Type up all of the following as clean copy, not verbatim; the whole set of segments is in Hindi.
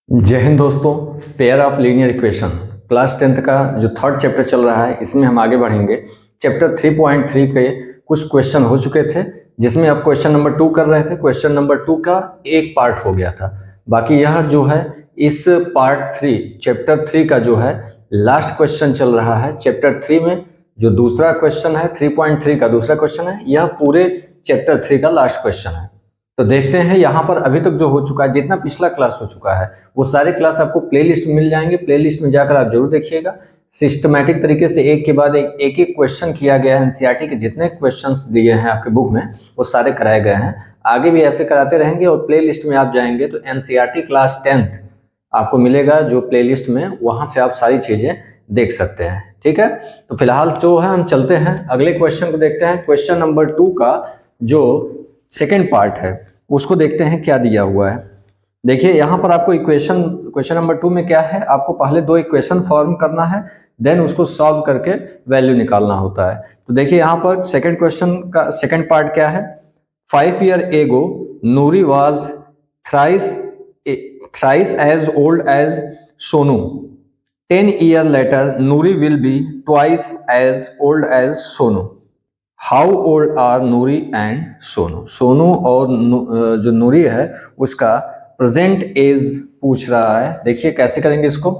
जय हिंद दोस्तों। Pair of linear equation class 10th का जो थर्ड चैप्टर चल रहा है इसमें हम आगे बढ़ेंगे। चैप्टर 3.3 के कुछ क्वेश्चन हो चुके थे जिसमें अब क्वेश्चन नंबर 2 कर रहे थे। क्वेश्चन नंबर 2 का एक पार्ट हो गया था, बाकी यह जो है इस पार्ट 3 चैप्टर 3 का जो है लास्ट क्वेश्चन चल रहा है। चैप्टर 3 में जो दूसरा क्वेश्चन है 3.3 का दूसरा क्वेश्चन है, यह पूरे चैप्टर 3 का लास्ट क्वेश्चन है। तो देखते हैं यहाँ पर अभी तक जो हो चुका है, जितना पिछला क्लास हो चुका है वो सारे क्लास आपको प्लेलिस्ट में मिल जाएंगे। प्लेलिस्ट में जाकर आप जरूर देखिएगा। सिस्टमैटिक तरीके से एक के बाद एक एक क्वेश्चन किया गया है। एनसीईआरटी के जितने क्वेश्चंस दिए हैं आपके बुक में वो सारे कराए गए हैं, आगे भी ऐसे कराते रहेंगे। और प्लेलिस्ट में आप जाएंगे तो एनसीईआरटी क्लास 10th आपको मिलेगा, जो प्लेलिस्ट में वहां से आप सारी चीजें देख सकते हैं। ठीक है, तो फिलहाल जो है हम चलते हैं अगले क्वेश्चन को देखते हैं। क्वेश्चन नंबर 2 का जो सेकेंड पार्ट है उसको देखते हैं क्या दिया हुआ है। देखिए यहाँ पर आपको क्वेश्चन नंबर 2 में क्या है, आपको पहले दो इक्वेशन फॉर्म करना है, देन उसको सॉल्व करके वैल्यू निकालना होता है। तो देखिए यहाँ पर सेकंड क्वेश्चन का सेकंड पार्ट क्या है। 5 years ago Nuri was thrice thrice as old as Sonu. 10 years later Nuri will be twice as old as Sonu. How old are Noori and Sonu. Sonu और जो नूरी है उसका प्रेजेंट एज पूछ रहा है। देखिए कैसे करेंगे इसको।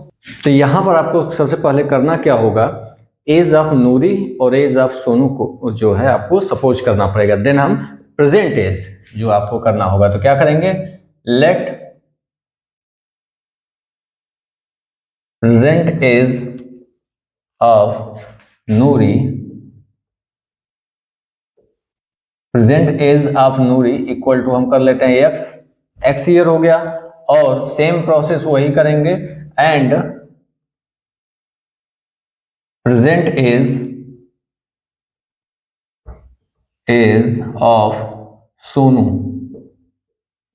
तो यहाँ पर आपको सबसे पहले करना क्या होगा, एज ऑफ नूरी और एज ऑफ सोनू को जो है आपको सपोज करना पड़ेगा। देन हम प्रेजेंट एज जो आपको करना होगा, तो क्या करेंगे, let present age of Noori present age of Noori equal to हम कर लेते हैं एक्स ईयर हो गया। और सेम प्रोसेस वही करेंगे and present age of Sonu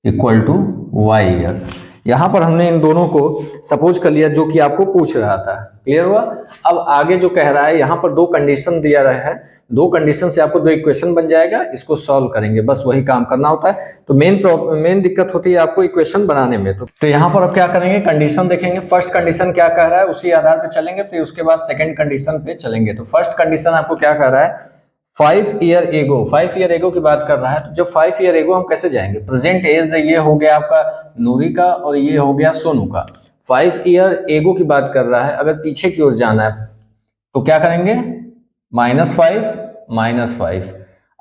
equal to Y year. यहां पर हमने इन दोनों को सपोज कर लिया जो कि आपको पूछ रहा था। क्लियर हुआ। अब आगे जो कह रहा है, यहां पर दो कंडीशन दिया रहा है, दो कंडीशन से आपको दो इक्वेशन बन जाएगा, इसको सॉल्व करेंगे, बस वही काम करना होता है। तो मेन दिक्कत होती है आपको इक्वेशन बनाने में। तो यहाँ पर आप क्या करेंगे, कंडीशन देखेंगे। फर्स्ट कंडीशन क्या कह रहा है उसी आधार पर चलेंगे, फिर उसके बाद सेकंड कंडीशन पे चलेंगे। तो फर्स्ट कंडीशन आपको क्या कह रहा है, 5 year एगो की बात कर रहा है। तो जब 5 year एगो हम कैसे जाएंगे, प्रेजेंट एज ये हो गया आपका नूरी का और ये हो गया सोनू का। 5 year एगो की बात कर रहा है, अगर पीछे की ओर जाना है तो क्या करेंगे, -5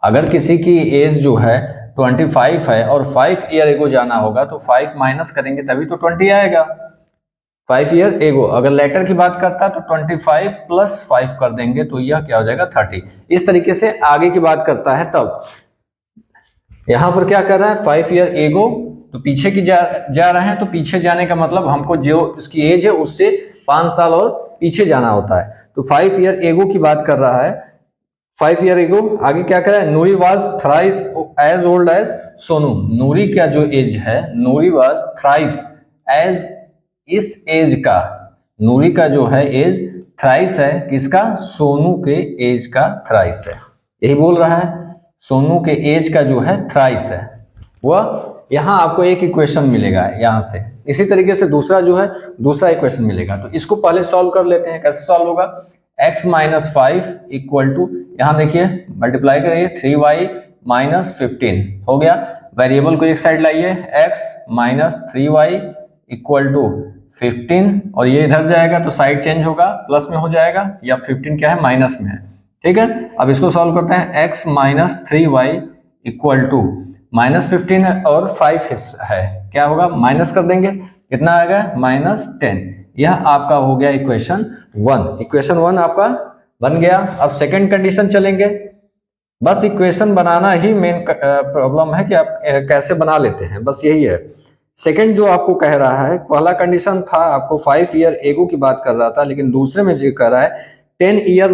अगर किसी की एज जो है 25 है और 5 year एगो जाना होगा तो 5 माइनस करेंगे तभी तो 20 आएगा। 5 year एगो अगर लेटर की बात करता है तो 25 + 5 कर देंगे तो यह क्या हो जाएगा 30। इस तरीके से आगे की बात करता है। तब यहां पर क्या कर रहा है, 5 year एगो तो पीछे की जा रहे हैं, तो पीछे जाने का मतलब हमको जो इसकी एज है उससे 5 साल और पीछे जाना होता है। तो 5 year एगो की बात कर रहा है। 5 year एगो आगे क्या कर रहा है, Noori was thrice as old as Sonu. Noori का जो एज है, नूरी वाज थ्राइस एज, इस एज का नूरी का जो है एज थ्राइस है, किसका, सोनू के एज का थ्राइस है। यही बोल रहा है, सोनू के एज का जो है थ्राइस है। वह यहां आपको एक इक्वेशन मिलेगा यहां से। इसी तरीके से दूसरा जो है दूसरा इक्वेशन मिलेगा। तो इसको पहले सॉल्व कर लेते हैं। कैसे सॉल्व होगा, x - 5 इक्वल टू, यहां देखिए मल्टीप्लाई करिए, 3y - 15 हो गया। वेरिएबल को एक साइड लाइए, x - 3y इक्वल टू 15 और ये इधर जाएगा तो साइड चेंज होगा, प्लस में हो जाएगा, या 15 क्या है, माइनस में है। ठीक है, अब इसको सॉल्व करते हैं। x - 3y इक्वल टू -15 और 5 है, क्या होगा, माइनस कर देंगे, कितना आएगा, -10। यह आपका हो गया इक्वेशन 1। इक्वेशन 1 आपका बन गया। अब सेकंड कंडीशन चलेंगे। बस इक्वेशन बनाना ही मेन प्रॉब्लम है कि आप कैसे बना लेते हैं, बस यही है। सेकंड जो आपको कह रहा है, पहला कंडीशन था आपको 5 year एगो की बात कर रहा था, लेकिन दूसरे में जो कह रहा है 10 year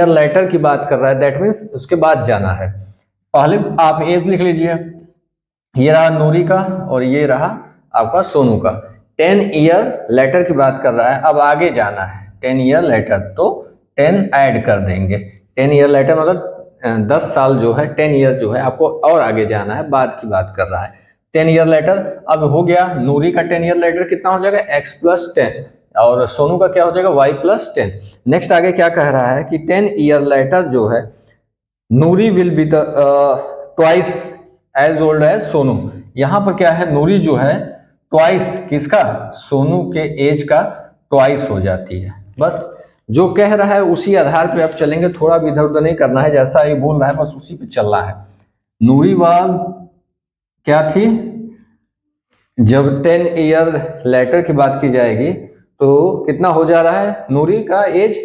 लेटर की बात कर रहा है। दैट मीन्स उसके बाद जाना है। पहले आप एज लिख लीजिए, ये रहा नूरी का और ये रहा आपका सोनू का। 10 year लेटर की बात कर रहा है, अब आगे जाना है 10 year लेटर, तो 10 ऐड कर देंगे। 10 year लेटर मतलब 10 साल जो है, 10 ईयर जो है आपको और आगे जाना है, बाद की बात कर रहा है। 10 ईयर लेटर। अब हो गया नूरी का 10 ईयर लेटर कितना हो जाएगा x प्लस 10, और सोनू का क्या हो जाएगा y प्लस 10। नेक्स्ट आगे क्या कह रहा है कि 10 ईयर लेटर जो है Noori will be the twice as old as Sonu. यहां पर क्या है, नूरी जो है ट्वाइस किसका, सोनू के एज का ट्वाइस हो जाती है। बस जो कह रहा है उसी आधार पे आप चलेंगे, थोड़ा भी इधर उधर नहीं करना है, जैसा ये बोल रहा है बस उसी पे चलना है। नूरी वाज क्या थी, जब 10 ईयर लेटर की बात की जाएगी तो कितना हो जा रहा है, नूरी का age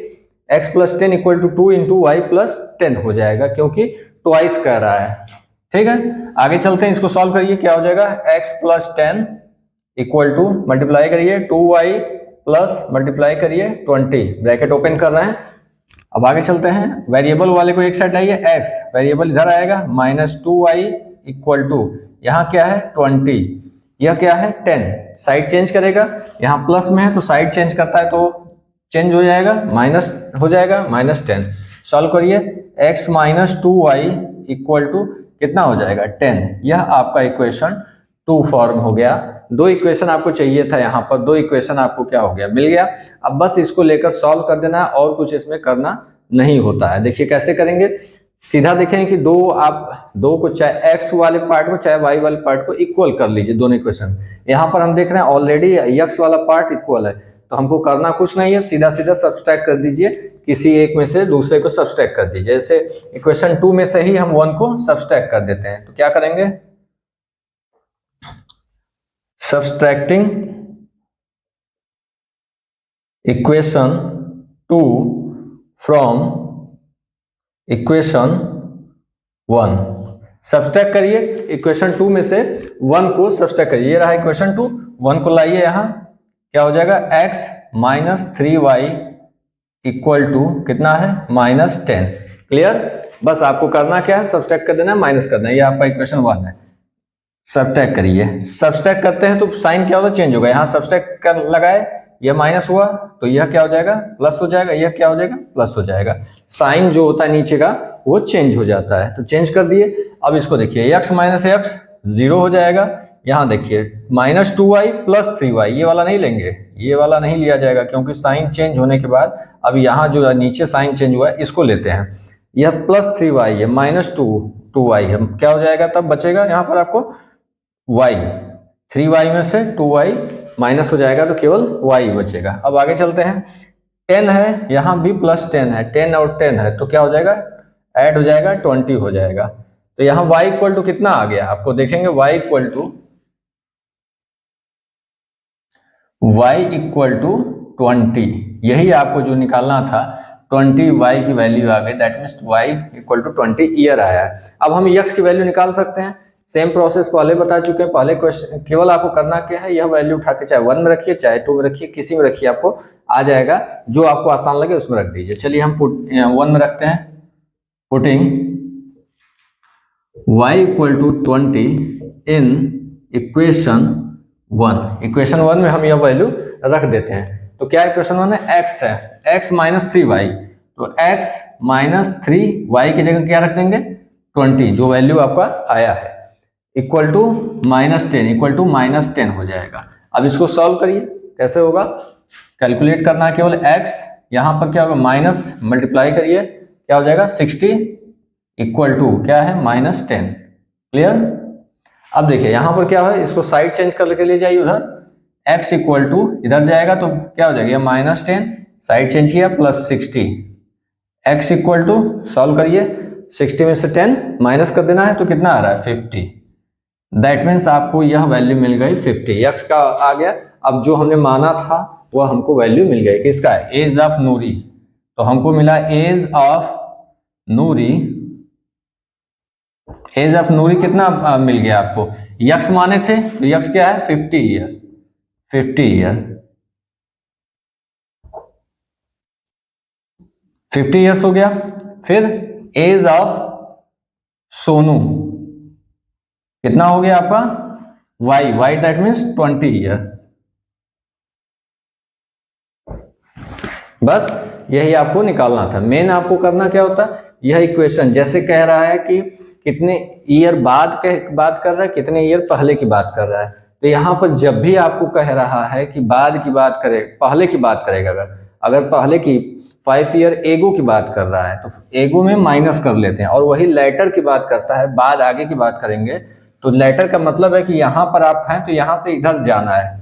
x plus 10 equal to 2 into Y plus 10 हो जाएगा, क्योंकि ट्वाइस कह रहा है। ठीक है, आगे चलते हैं, इसको सॉल्व करिए, क्या हो जाएगा x plus 10 equal to multiply करिए 2y प्लस मल्टीप्लाई करिए 20, ब्रैकेट ओपन कर रहे हैं। अब आगे चलते हैं, वेरिएबल वाले को एक साइड लाइए, x वेरिएबल इधर आएगा माइनस 2y इक्वल टू यहाँ क्या है 20, यह क्या है 10, साइड चेंज करेगा, यहाँ प्लस में है तो साइड चेंज करता है तो चेंज हो जाएगा, माइनस हो जाएगा माइनस 10। सॉल्व करिए, x minus 2y equal to कितना हो जाएगा 10। यह आपका इक्वेशन 2 फॉर्म हो गया। दो इक्वेशन आपको चाहिए था, यहाँ पर दो इक्वेशन आपको क्या हो गया, मिल गया। अब बस इसको लेकर सॉल्व कर देना है, और कुछ इसमें करना नहीं होता है। देखिए कैसे करेंगे, सीधा देखें कि दो को चाहे x वाले पार्ट को चाहे y वाले पार्ट को इक्वल कर लीजिए दोनों इक्वेशन। यहाँ पर हम देख रहे हैं ऑलरेडी x वाला पार्ट इक्वल है, तो हमको करना कुछ नहीं है, सीधा सीधा सब्सट्रैक्ट कर दीजिए, किसी एक में से दूसरे को सब्सट्रैक्ट कर दीजिए। जैसे इक्वेशन 2 में से ही हम 1 को सब्सट्रैक्ट कर देते हैं, तो क्या करेंगे, subtracting equation 2 from equation 1, subtract करिए इक्वेशन 2 में से 1 को सब्सट्रैक्ट करिए। ये रहा इक्वेशन 2, 1 को लाइए यहाँ, क्या हो जाएगा x minus 3y equal to कितना है माइनस 10। क्लियर, बस आपको करना क्या है, सब्सट्रैक्ट कर देना है, माइनस करना है। ये आपका इक्वेशन 1 है, सब्सट्रैक्ट करिए। सब्सट्रैक्ट करते हैं तो साइन क्या होगा, चेंज होगा। यहाँ सब्सट्रैक्ट कर लगाए, यह माइनस हुआ तो यह क्या हो जाएगा, प्लस हो जाएगा, यह क्या हो जाएगा, प्लस हो जाएगा। साइन जो होता है नीचे का वो चेंज हो जाता है, तो चेंज कर दिए। अब इसको देखिए, x माइनस एक्स 0 हो जाएगा। यहाँ देखिए माइनस 2y प्लस 3y, ये वाला नहीं लेंगे, ये वाला नहीं लिया जाएगा, क्योंकि साइन चेंज होने के बाद अब यहाँ जो नीचे साइन चेंज हुआ है इसको लेते हैं। यह प्लस 3y है, माइनस 2y है, क्या हो जाएगा, तब बचेगा यहाँ पर आपको y, 3y में से 2y माइनस हो जाएगा तो केवल y बचेगा। अब आगे चलते हैं, 10 है, यहाँ भी प्लस 10 है, 10 और 10 है तो क्या हो जाएगा, ऐड हो जाएगा 20 हो जाएगा। तो यहाँ y इक्वल टू कितना आ गया, आपको देखेंगे y इक्वल टू 20, यही आपको जो निकालना था 20 y की वैल्यू आ गई, that means y equal to 20 year आया है। अब हम x की वैल्यू निकाल सकते हैं, सेम प्रोसेस पहले बता चुके हैं। पहले क्वेश्चन केवल आपको करना क्या है, यह वैल्यू उठा के चाहे 1 में रखिए चाहे 2 में रखिए, किसी में रखिए, आपको आ जाएगा, जो आपको आसान लगे उसमें रख दीजिए। चलिए हम 1 में रखते हैं, putting y equal to 20 in equation 1। Equation 1 में हम यह वैल्यू रख देते हैं। तो क्या इक्वेशन 1 है, x है, x माइनस 3y, तो x माइनस 3y की जगह क्या रख देंगे 20, जो वैल्यू आपका आया है, equal to minus 10, equal to minus 10 हो जाएगा। अब इसको सॉल्व करिए, कैसे होगा, कैलकुलेट करना है केवल x, यहाँ पर क्या होगा माइनस मल्टीप्लाई करिए, क्या हो जाएगा 60 इक्वल टू क्या है माइनस 10। क्लियर, अब देखिए यहाँ पर क्या है, इसको साइड चेंज करके ले जाइए उधर, x इक्वल टू इधर जाएगा तो क्या हो जाएगा माइनस 10, साइड चेंज किया plus 60, x equal to solve करिए, 60 में से 10 माइनस कर देना है तो कितना आ रहा है 50, दैट मीन्स आपको यह वैल्यू मिल गई 50, x का आ गया। अब जो हमने माना था वह हमको वैल्यू मिल गई, किसका, एज ऑफ नूरी, तो हमको मिला age of Noori, age of Noori कितना मिल गया आपको, यक्स माने थे तो यक्स क्या है 50 ईयर, 50 ईयर, 50 ईयर्स हो गया। फिर एज ऑफ सोनू कितना हो गया आपका, Y, Y that means 20 year. बस यही आपको निकालना था। मेन आपको करना क्या होता है, यह इक्वेशन जैसे कह रहा है कि कितने ईयर बाद के बात कर रहा है, कितने ईयर पहले की बात कर रहा है। तो यहाँ पर जब भी आपको कह रहा है कि बाद की बात करे, पहले की बात करेगा, अगर पहले की 5 ईयर एगो की बात कर रहा है तो एगो में माइनस कर लेते हैं, और वही लेटर की बात करता है, बाद आगे की बात करेंगे तो लेटर का मतलब है कि यहाँ पर आप हैं तो यहाँ से इधर जाना है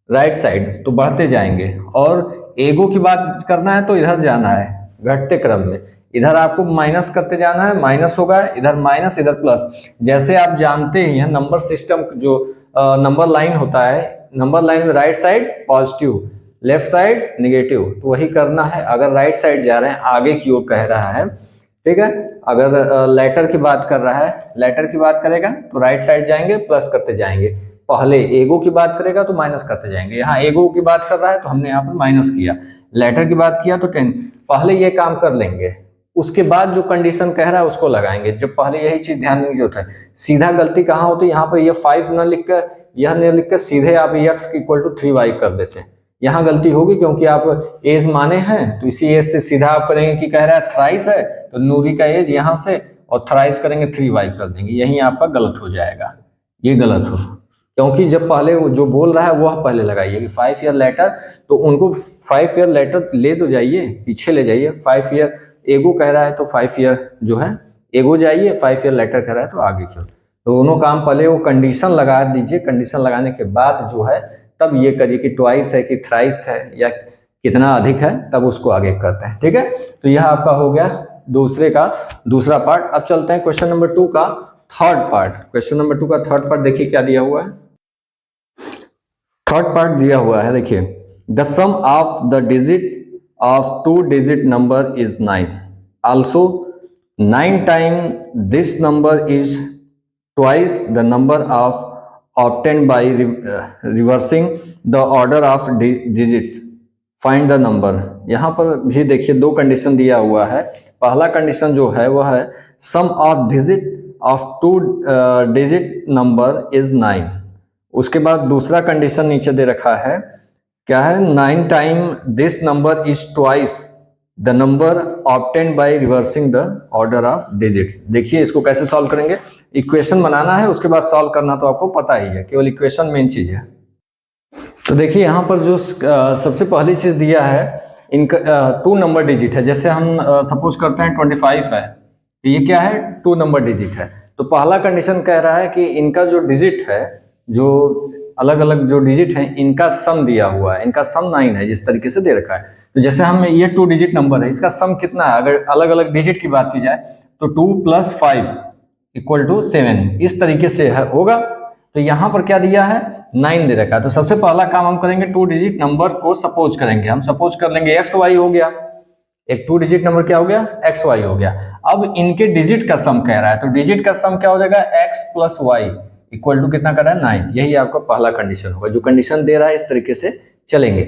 राइट साइड, तो बढ़ते जाएंगे, और एगो की बात करना है तो इधर जाना है घटते क्रम में, इधर आपको माइनस करते जाना है, माइनस होगा, इधर माइनस इधर प्लस। जैसे आप जानते ही हैं नंबर सिस्टम जो नंबर लाइन होता है, नंबर लाइन में right side positive, left side negative, तो वही करना है। अगर राइट साइड जा रहे हैं, आगे की ओर कह रहा है, ठीक है, अगर लेटर की बात कर रहा है, लेटर की बात करेगा तो राइट साइड जाएंगे, प्लस करते जाएंगे, पहले एगो की बात करेगा तो माइनस करते जाएंगे। यहाँ एगो की बात कर रहा है तो हमने यहाँ पर माइनस किया, लेटर की बात किया तो 10, पहले ये काम कर लेंगे, उसके बाद जो कंडीशन कह रहा है उसको लगाएंगे। जब पहले यही चीज ध्यान देने की जरूरत है। सीधा गलती कहाँ होती है, यहाँ पर ये 5 न लिखकर, यह न लिखकर सीधे आप x इक्वल टू 3y कर देते हैं, यहाँ गलती होगी क्योंकि आप एज माने हैं, तो इसी एज से सीधा आप करेंगे कि कह रहा है थ्राइस है तो नूरी का एज यहाँ से, और थ्राइस करेंगे 3y कर देंगे, यही आपका गलत हो जाएगा, ये गलत हो, क्योंकि जब पहले जो बोल रहा है वह पहले लगाइए कि 5 ईयर लेटर, तो उनको 5 ईयर लेटर ले तो जाइए, पीछे ले जाइए, 5 ईयर एगो कह रहा है तो 5 ईयर जो है एगो जाइए, 5 ईयर लेटर कह रहा है तो आगे क्यों, दोनों काम पहले वो कंडीशन लगा दीजिए, कंडीशन लगाने के बाद जो है तब ये करिए कि ट्वाइस है कि थ्राइस है या कितना अधिक है, तब उसको आगे करते हैं, ठीक है। तो यह आपका हो गया दूसरे का दूसरा पार्ट। अब चलते हैं क्वेश्चन नंबर 2 का थर्ड पार्ट। क्वेश्चन नंबर 2 का थर्ड पार्ट देखिए क्या दिया हुआ है। थर्ड पार्ट दिया हुआ है, देखिए, the sum of the digit of 2 digit number is 9, also 9 times this number is twice the number of obtained by reversing the order of digits, find the number। यहाँ पर भी देखिए दो कंडीशन दिया हुआ है। पहला कंडीशन जो है वह है sum of digit of 2 digit number is 9, उसके बाद दूसरा कंडीशन नीचे दे रखा है, क्या है, 9 time this number is twice the number obtained by reversing the order of digits. देखिए इसको कैसे सॉल्व करेंगे, इक्वेशन बनाना है, उसके बाद सॉल्व करना तो आपको पता ही है, केवल इक्वेशन मेन चीज है। तो देखिए यहाँ पर जो सबसे पहली चीज दिया है, इनका 2 नंबर डिजिट है, जैसे हम सपोज करते हैं 25 है, तो ये क्या है, 2 नंबर डिजिट है। तो पहला कंडीशन कह रहा है कि इनका जो डिजिट है, जो अलग अलग जो डिजिट है, इनका सम दिया हुआ है, इनका सम 9 है, जिस तरीके से दे रखा है। तो जैसे हम ये 2 डिजिट नंबर है, इसका सम कितना है, अगर अलग अलग डिजिट की बात की जाए तो 2 + 5 = 7, इस तरीके से होगा। तो यहाँ पर क्या दिया है, 9 दे रखा है। तो सबसे पहला काम हम करेंगे, 2 डिजिट नंबर को सपोज करेंगे, हम सपोज कर लेंगे XY हो गया, एक 2 डिजिट नंबर क्या हो गया, XY हो गया। अब इनके डिजिट का सम कह रहा है, तो डिजिट का सम क्या हो जाएगा, x + y = कितना कर रहा है, 9। यही आपका पहला कंडीशन होगा, जो कंडीशन दे रहा है इस तरीके से चलेंगे।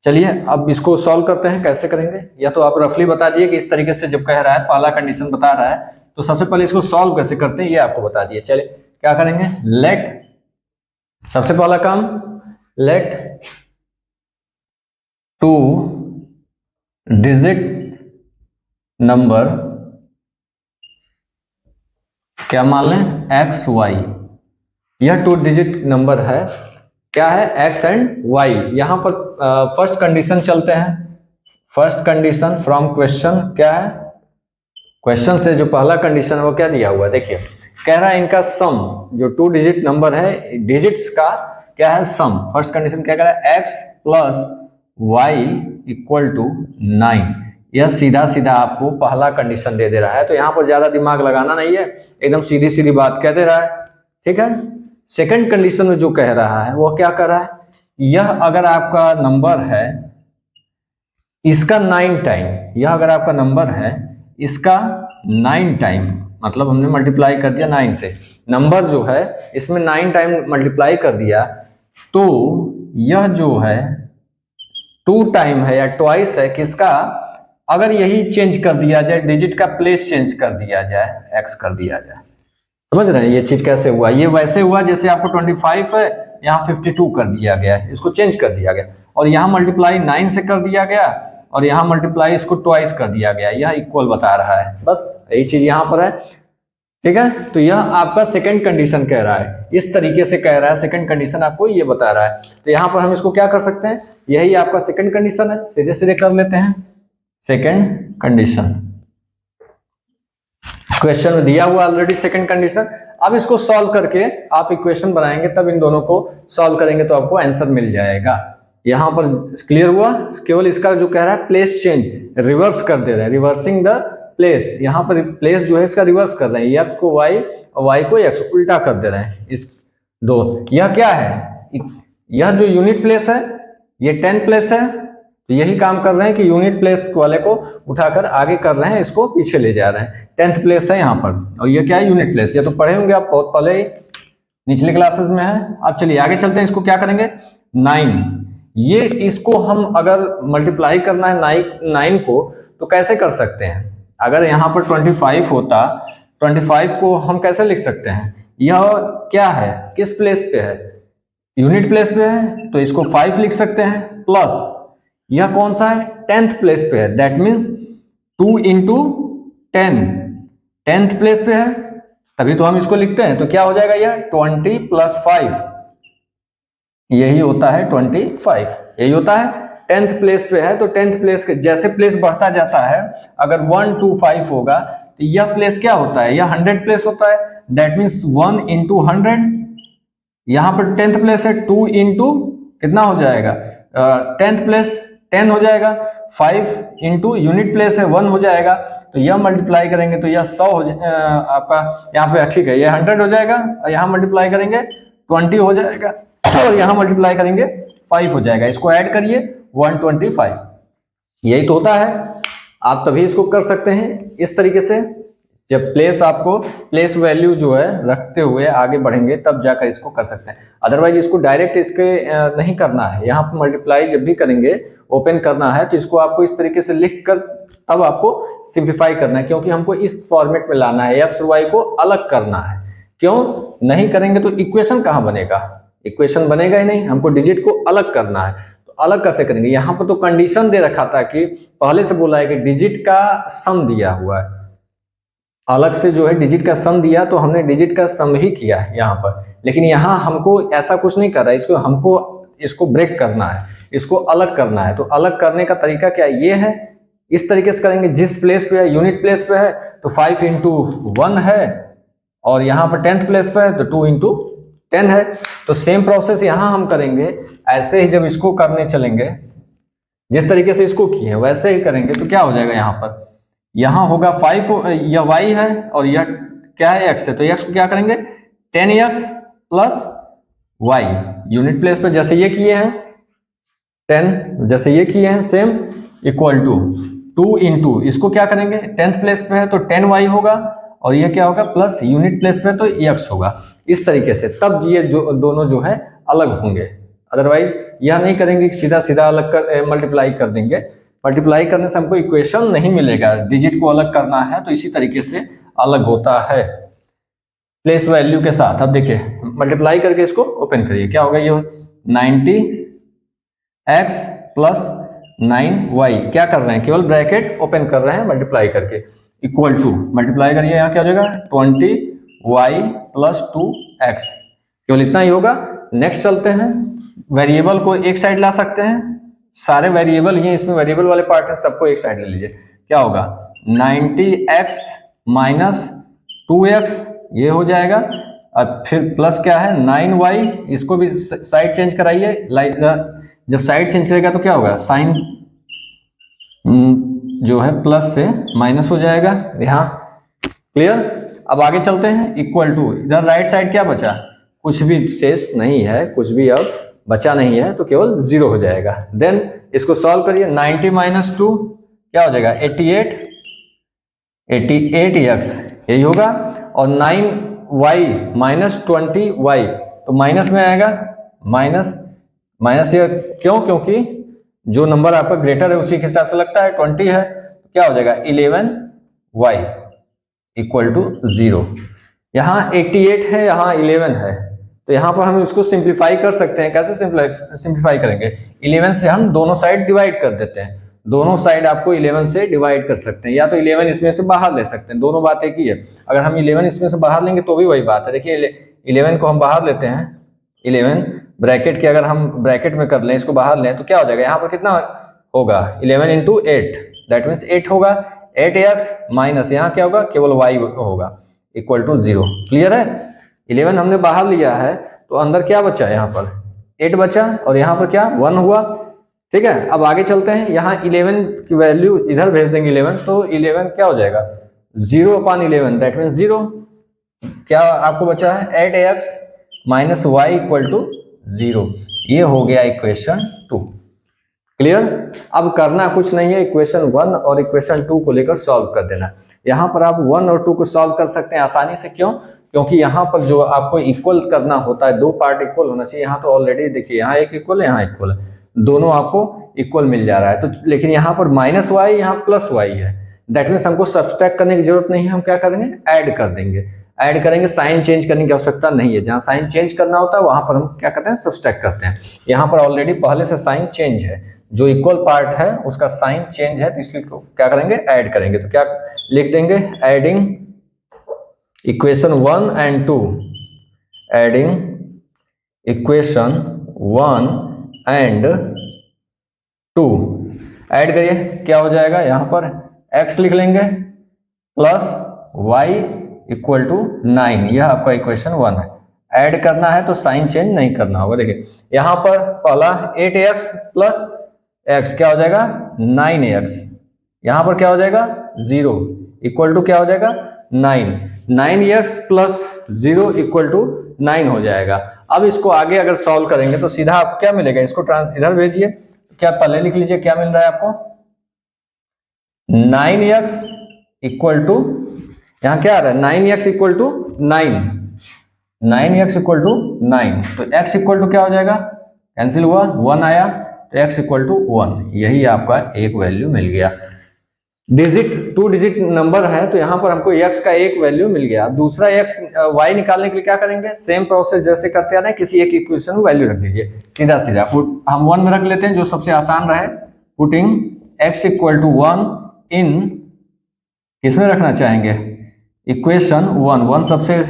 चलिए अब इसको सॉल्व करते हैं, कैसे करेंगे, या तो आप रफली बता दिए कि इस तरीके से जब कह रहा है, पहला कंडीशन बता रहा है, तो सबसे पहले इसको सॉल्व कैसे करते हैं ये आपको बता दिए। चलिए क्या करेंगे, लेट, सबसे पहला काम, लेट 2 डिजिट नंबर क्या मान लें, XY, यह 2 डिजिट नंबर है, क्या है, X एंड Y। यहां पर फर्स्ट कंडीशन चलते हैं, फर्स्ट कंडीशन फ्रॉम क्वेश्चन, क्या है, क्वेश्चन से जो पहला कंडीशन है वो क्या दिया हुआ है, देखिए कह रहा है इनका सम, जो 2 डिजिट नंबर है, डिजिट्स का क्या है, सम। फर्स्ट कंडीशन क्या कह रहा है, X + Y = 9। यह सीधा सीधा आपको पहला कंडीशन दे रहा है, तो यहाँ पर ज्यादा दिमाग लगाना नहीं है, एकदम सीधी सीधी बात कह दे रहा है, ठीक है। सेकंड कंडीशन में जो कह रहा है वो क्या कर रहा है, यह अगर आपका नंबर है, इसका 9 टाइम, यह अगर आपका नंबर है, इसका 9 टाइम, मतलब हमने मल्टीप्लाई कर दिया 9 से, नंबर जो है इसमें 9 टाइम मल्टीप्लाई कर दिया, तो यह जो है 2 टाइम है या ट्वाइस है किसका, अगर यही चेंज कर दिया जाए, डिजिट का प्लेस चेंज कर दिया जाए, x कर दिया जाए, समझ रहे हैं ये चीज कैसे हुआ, ये वैसे हुआ जैसे आपको 25 है, यहाँ 52 कर दिया गया, इसको चेंज कर दिया गया, और यहाँ मल्टीप्लाई 9 से कर दिया गया, और यहाँ मल्टीप्लाई इसको ट्वाइस कर दिया गया, यह इक्वल बता रहा है, बस यही चीज यहाँ पर है। ठीक है। तो यह आपका सेकंड कंडीशन कह रहा है, इस तरीके से कह रहा है, सेकंड कंडीशन आपको ये बता रहा है। तो यहाँ पर हम इसको क्या कर सकते हैं, यही आपका सेकंड कंडीशन है, सीधे सीधे कर लेते हैं। सेकंड कंडीशन क्वेश्चन में दिया हुआ ऑलरेडी सेकंड कंडीशन। अब इसको सॉल्व करके आप इक्वेशन बनाएंगे, तब इन दोनों को सॉल्व करेंगे तो आपको आंसर मिल जाएगा। यहां पर क्लियर हुआ, केवल इसका जो कह रहा है प्लेस चेंज, रिवर्स कर दे रहे हैं, रिवर्सिंग द प्लेस। यहाँ पर प्लेस जो है इसका रिवर्स कर रहे हैं, x को y और y को x, उल्टा कर दे रहे हैं इस दो। यह क्या है, यह जो यूनिट प्लेस है ये 10 प्लेस है, तो यही काम कर रहे हैं कि यूनिट प्लेस वाले को उठाकर आगे कर रहे हैं, इसको पीछे ले जा रहे हैं। 10th प्लेस है यहाँ पर, और ये क्या है, यूनिट प्लेस। ये तो पढ़े होंगे आप बहुत पहले ही, निचले क्लासेस में है। अब चलिए आगे चलते हैं, इसको क्या करेंगे, 9, ये इसको हम अगर मल्टीप्लाई करना है 9 को, तो कैसे कर सकते हैं। अगर यहाँ पर 25 होता, 25 को हम कैसे लिख सकते हैं, यह क्या है, किस प्लेस पे है, यूनिट प्लेस पे है, तो इसको 5 लिख सकते हैं, प्लस यह कौन सा है, 10th प्लेस पे है, that means 2 into 10, 10th place पे है, तभी तो हम इसको लिखते हैं। तो क्या हो जाएगा, यह 20 + 5, यही होता है 25, यही होता है। 10th प्लेस पे है, तो 10th प्लेस के जैसे प्लेस बढ़ता जाता है, अगर 1 2 5 होगा, तो यह प्लेस क्या होता है, यह 100 प्लेस होता है, दैट मीन्स 1 इंटू 100। यहाँ पर 10th प्लेस है, 2 इंटू कितना हो जाएगा, 10th प्लेस 10 हो जाएगा, 5 इंटू यूनिट प्लेस है 1 हो जाएगा, तो यह मल्टीप्लाई करेंगे तो यह 100 हो आपका यहाँ पे, ठीक है, यह 100 हो जाएगा, और यहाँ मल्टीप्लाई करेंगे 20 हो जाएगा, और यहाँ मल्टीप्लाई करेंगे 5 हो जाएगा। इसको ऐड करिए 125, यही तो होता है। आप तभी इसको कर सकते हैं इस तरीके से, जब प्लेस आपको प्लेस वैल्यू जो है रखते हुए आगे बढ़ेंगे, तब जाकर इसको कर सकते हैं। अदरवाइज इसको डायरेक्ट इसके नहीं करना है, यहाँ पर मल्टीप्लाई जब भी करेंगे, ओपन करना है, तो इसको आपको इस तरीके से लिख कर तब आपको सिंप्लीफाई करना है, क्योंकि हमको इस फॉर्मेट में लाना है, एक्स और वाई को अलग करना है। क्यों नहीं करेंगे तो इक्वेशन कहाँ बनेगा, इक्वेशन बनेगा ही नहीं, हमको डिजिट को अलग करना है। तो अलग कैसे करेंगे, यहाँ पर तो कंडीशन दे रखा था कि पहले से बोला है कि डिजिट का सम दिया हुआ है, अलग से जो है डिजिट का सम दिया, तो हमने डिजिट का सम ही किया है यहाँ पर। लेकिन यहाँ हमको ऐसा कुछ नहीं कर रहा है, इसको हमको इसको ब्रेक करना है, इसको अलग करना है। तो अलग करने का तरीका क्या ये है, इस तरीके से करेंगे, जिस प्लेस पे है, यूनिट प्लेस पे है, तो 5 इंटू 1 है, और यहाँ पर 10th प्लेस पे है तो 2 इंटू 10 है। तो सेम प्रोसेस यहाँ हम करेंगे, ऐसे ही जब इसको करने चलेंगे, जिस तरीके से इसको किए वैसे ही करेंगे, तो क्या हो जाएगा, यहाँ पर यहाँ होगा 5, यह y है और यह क्या है, x है, तो x को क्या करेंगे 10x + y, यूनिट प्लेस पे जैसे ये किए हैं 10, जैसे ये किए हैं सेम, इक्वल टू 2 इंटू, इसको क्या करेंगे 10th प्लेस पे है तो 10y होगा, और ये क्या होगा प्लस यूनिट प्लेस पे तो x होगा। इस तरीके से तब ये जो दोनों जो है अलग होंगे, अदरवाइज यह नहीं करेंगे सीधा सीधा अलग कर मल्टीप्लाई कर देंगे, मल्टीप्लाई करने से हमको इक्वेशन नहीं मिलेगा, डिजिट को अलग करना है तो इसी तरीके से अलग होता है प्लेस वैल्यू के साथ। अब देखिए मल्टीप्लाई करके इसको ओपन करिए, क्या होगा, ये 90x + 9y, क्या कर रहे हैं, केवल ब्रैकेट ओपन कर रहे हैं मल्टीप्लाई करके, इक्वल टू, मल्टीप्लाई करिए, यहाँ क्या हो जाएगा 20y + 2x, केवल इतना ही होगा। नेक्स्ट चलते हैं, वेरिएबल को एक साइड ला सकते हैं, सारे वेरिएबल ये इसमें वेरिएबल वाले पार्ट है, सबको एक साइड ले लीजिए, क्या होगा 90x - 2x, ये हो जाएगा, अब फिर प्लस क्या है 9y, इसको भी साइड चेंज कराइए, जब साइड चेंज करेगा तो क्या होगा, साइन जो है प्लस से माइनस हो जाएगा यहाँ, क्लियर। अब आगे चलते हैं, इक्वल टू, इधर राइट साइड क्या बचा, कुछ भी शेष नहीं है, कुछ भी अब बचा नहीं है, तो केवल 0 हो जाएगा। देन इसको सॉल्व करिए, 90 - 2 क्या हो जाएगा 88x, यही होगा, और 9y - 20y, तो माइनस में आएगा, माइनस ये क्यों, क्योंकि जो नंबर आपका ग्रेटर है उसी के हिसाब से लगता है, 20 है, तो क्या हो जाएगा 11y = 0। यहाँ 88 है, यहाँ 11 है, तो यहाँ पर हम इसको सिंप्लीफाई कर सकते हैं। कैसे सिंप्लीफाई करेंगे, 11 से हम दोनों साइड डिवाइड कर देते हैं, दोनों साइड आपको 11 से डिवाइड कर सकते हैं, या तो 11 इसमें से बाहर ले सकते हैं, दोनों बात एक ही है। अगर हम 11 इसमें से बाहर लेंगे तो भी वही बात है। देखिए 11 को हम बाहर लेते हैं, 11 ब्रैकेट के अगर हम ब्रैकेट में कर लें, इसको बाहर लें तो क्या हो जाएगा, यहाँ पर कितना होगा 11 इंटू 8, दैट मीन्स 8 होगा, 8x माइनस यहाँ क्या होगा, केवल y होगा, इक्वल टू 0। क्लियर है? 11 हमने बाहर लिया है तो अंदर क्या बचा, यहाँ पर 8 बचा और यहाँ पर क्या 1 हुआ। ठीक है, अब आगे चलते हैं, यहाँ 11 की वैल्यू इधर भेज देंगे 11, तो 11 क्या हो जाएगा 0/11, दैट मीन्स 0। क्या आपको बचा है 8x minus Y equal to 0। ये हो गया इक्वेशन 2। क्लियर? अब करना कुछ नहीं है, इक्वेशन 1 और इक्वेशन 2 को लेकर सॉल्व कर देना। यहाँ पर आप 1 और 2 को सॉल्व कर सकते हैं आसानी से। क्यों? क्योंकि यहाँ पर जो आपको इक्वल करना होता है, दो पार्ट इक्वल होना चाहिए। यहाँ तो ऑलरेडी देखिए यहाँ एक इक्वल है, यहाँ इक्वल है, दोनों आपको इक्वल मिल जा रहा है। तो लेकिन यहाँ पर माइनस वाई, यहाँ प्लस वाई है, दैट मीन्स हमको सब्सट्रैक्ट करने की जरूरत नहीं है, हम क्या करेंगे ऐड कर देंगे। ऐड करेंगे, साइन चेंज करने की आवश्यकता नहीं है। जहाँ साइन चेंज करना होता है वहां पर हम क्या करते हैं सब्सट्रैक्ट करते हैं। यहाँ पर ऑलरेडी पहले से साइन चेंज है, जो इक्वल पार्ट है उसका साइन चेंज है, तो इसलिए क्या करेंगे ऐड करेंगे। तो क्या लिख देंगे, adding equation 1 and 2, adding equation 1 and 2, add करिए, क्या हो जाएगा, यहाँ पर x लिख लेंगे प्लस y इक्वल टू 9, यह आपका इक्वेशन 1 है। ऐड करना है तो साइन चेंज नहीं करना होगा। देखिए यहाँ पर पहला 8x प्लस x क्या हो जाएगा 9x, यहाँ पर क्या हो जाएगा 0 इक्वल टू क्या हो जाएगा 9, 9x प्लस 0 इक्वल टू 9 हो जाएगा। अब इसको आगे अगर सॉल्व करेंगे तो सीधा आपको क्या मिलेगा, इसको इधर भेजिए, क्या पहले लिख लीजिए क्या मिल रहा है आपको, 9x इक्वल टू, यहाँ क्या आ रहा है 9x equal to 9, 9x equal to 9, तो x इक्वल टू क्या हो जाएगा, कैंसिल हुआ 1 आया, तो x इक्वल टू 1, यही आपका एक वैल्यू मिल गया। डिजिट 2 डिजिट नंबर है तो यहाँ पर हमको x का एक वैल्यू मिल गया। दूसरा y निकालने के लिए क्या करेंगे, सेम प्रोसेस जैसे करते आ रहे हैं, किसी एक इक्वेशन में वैल्यू रख दीजिए सीधा सीधा। हम 1 में रख लेते हैं जो सबसे आसान रहे, पुटिंग x इक्वल टू 1 इन, किसमें रखना चाहेंगे इक्वेशन 1 सबसे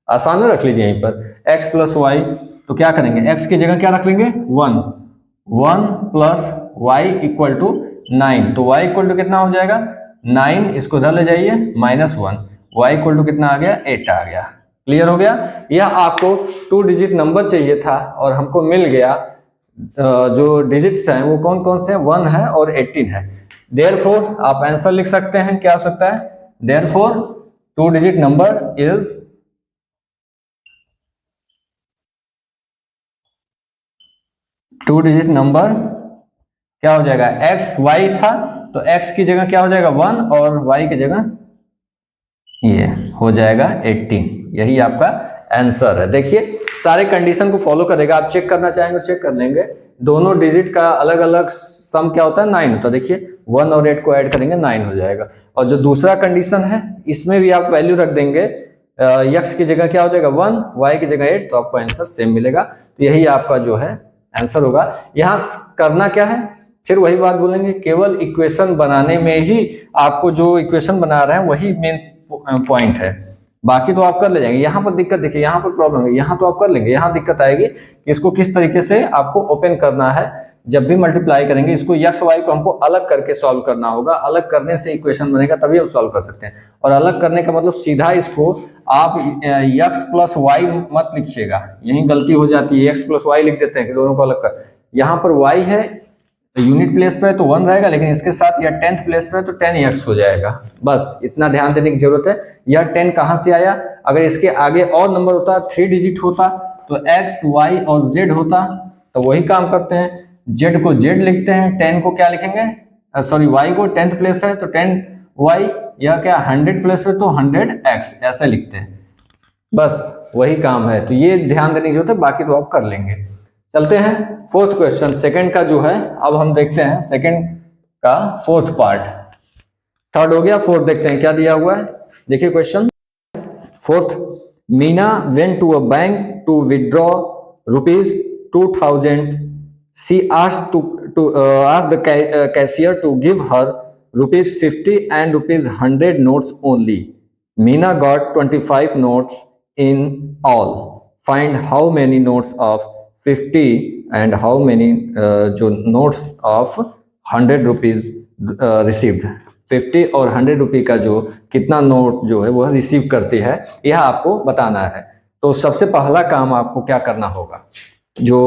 आसान है, रख लीजिए यहीं पर x प्लस वाई, तो क्या करेंगे x की जगह क्या रख लेंगे 1 प्लस वाई इक्वल टू 9, तो y इक्वल टू कितना हो जाएगा 9, इसको इधर ले जाइए -1, y इक्वल टू कितना आ गया 8 आ गया। क्लियर हो गया? यह आपको 2 डिजिट नंबर चाहिए था और हमको मिल गया। जो डिजिट्स हैं वो कौन कौन से हैं, 1 है और 18 है। देयरफॉर आप आंसर लिख सकते हैं, क्या हो सकता है, therefore 2 digit number is 2 digit number क्या हो जाएगा, x y था तो x की जगह क्या हो जाएगा 1 और y की जगह ये हो जाएगा 18, यही आपका आंसर है। देखिए सारे कंडीशन को फॉलो करेगा, आप चेक करना चाहेंगे चेक कर लेंगे। दोनों डिजिट का अलग अलग सम क्या होता है 9 होता है। देखिए 1 और 8 को ऐड करेंगे 9 हो जाएगा। और जो दूसरा कंडीशन है इसमें भी आप वैल्यू रख देंगे, x की जगह क्या हो जाएगा 1, y की जगह 8, तो आपको आंसर सेम मिलेगा। तो यही आपका जो है आंसर होगा। यहाँ करना क्या है, फिर वही बात बोलेंगे, केवल इक्वेशन बनाने में ही आपको जो इक्वेशन बना रहे हैं वही मेन पॉइंट है, बाकी तो आप कर ले जाएंगे। यहाँ पर दिक्कत देखिए, यहाँ पर प्रॉब्लम है, यहाँ तो आप कर लेंगे, यहाँ दिक्कत आएगी कि इसको किस तरीके से आपको ओपन करना है। जब भी मल्टीप्लाई करेंगे इसको x y को हमको अलग करके सॉल्व करना होगा, अलग करने से इक्वेशन बनेगा तभी हम सॉल्व कर सकते हैं। और अलग करने का मतलब सीधा इसको आप x प्लस वाई मत लिखिएगा, यही गलती हो जाती है, x प्लस वाई लिख देते हैं कि दोनों को अलग कर। यहाँ पर y है यूनिट प्लेस पे तो 1 रहेगा, लेकिन इसके साथ या 10th प्लेस पे तो 10x हो जाएगा। बस इतना ध्यान देने की जरूरत है। यह 10 कहाँ से आया, अगर इसके आगे और नंबर होता 3 डिजिट होता तो x y और z होता, तो वही काम करते हैं, z को z लिखते हैं, 10 को क्या लिखेंगे, सॉरी y को 10th प्लेस है तो 10y, या क्या 100 प्लेस है तो 100x, ऐसे लिखते हैं। बस वही काम है, तो ये ध्यान देने की जरूरत है, बाकी तो आप कर लेंगे। चलते हैं 4th क्वेश्चन, सेकंड का जो है अब हम देखते हैं सेकंड का 4th पार्ट। 3rd हो गया, 4th देखते हैं क्या दिया हुआ है। देखिए question 4th, Meena went to a bank to withdraw ₹2000. She asked asked the cashier to give her ₹50 and ₹100 notes only. Meena got 25 notes in all. Find how many notes of 50 and how many जो notes of 100 rupees received. 50 और 100 रुपये का जो कितना नोट जो है वह रिसीव करती है, यह आपको बताना है। तो सबसे पहला काम आपको क्या करना होगा, जो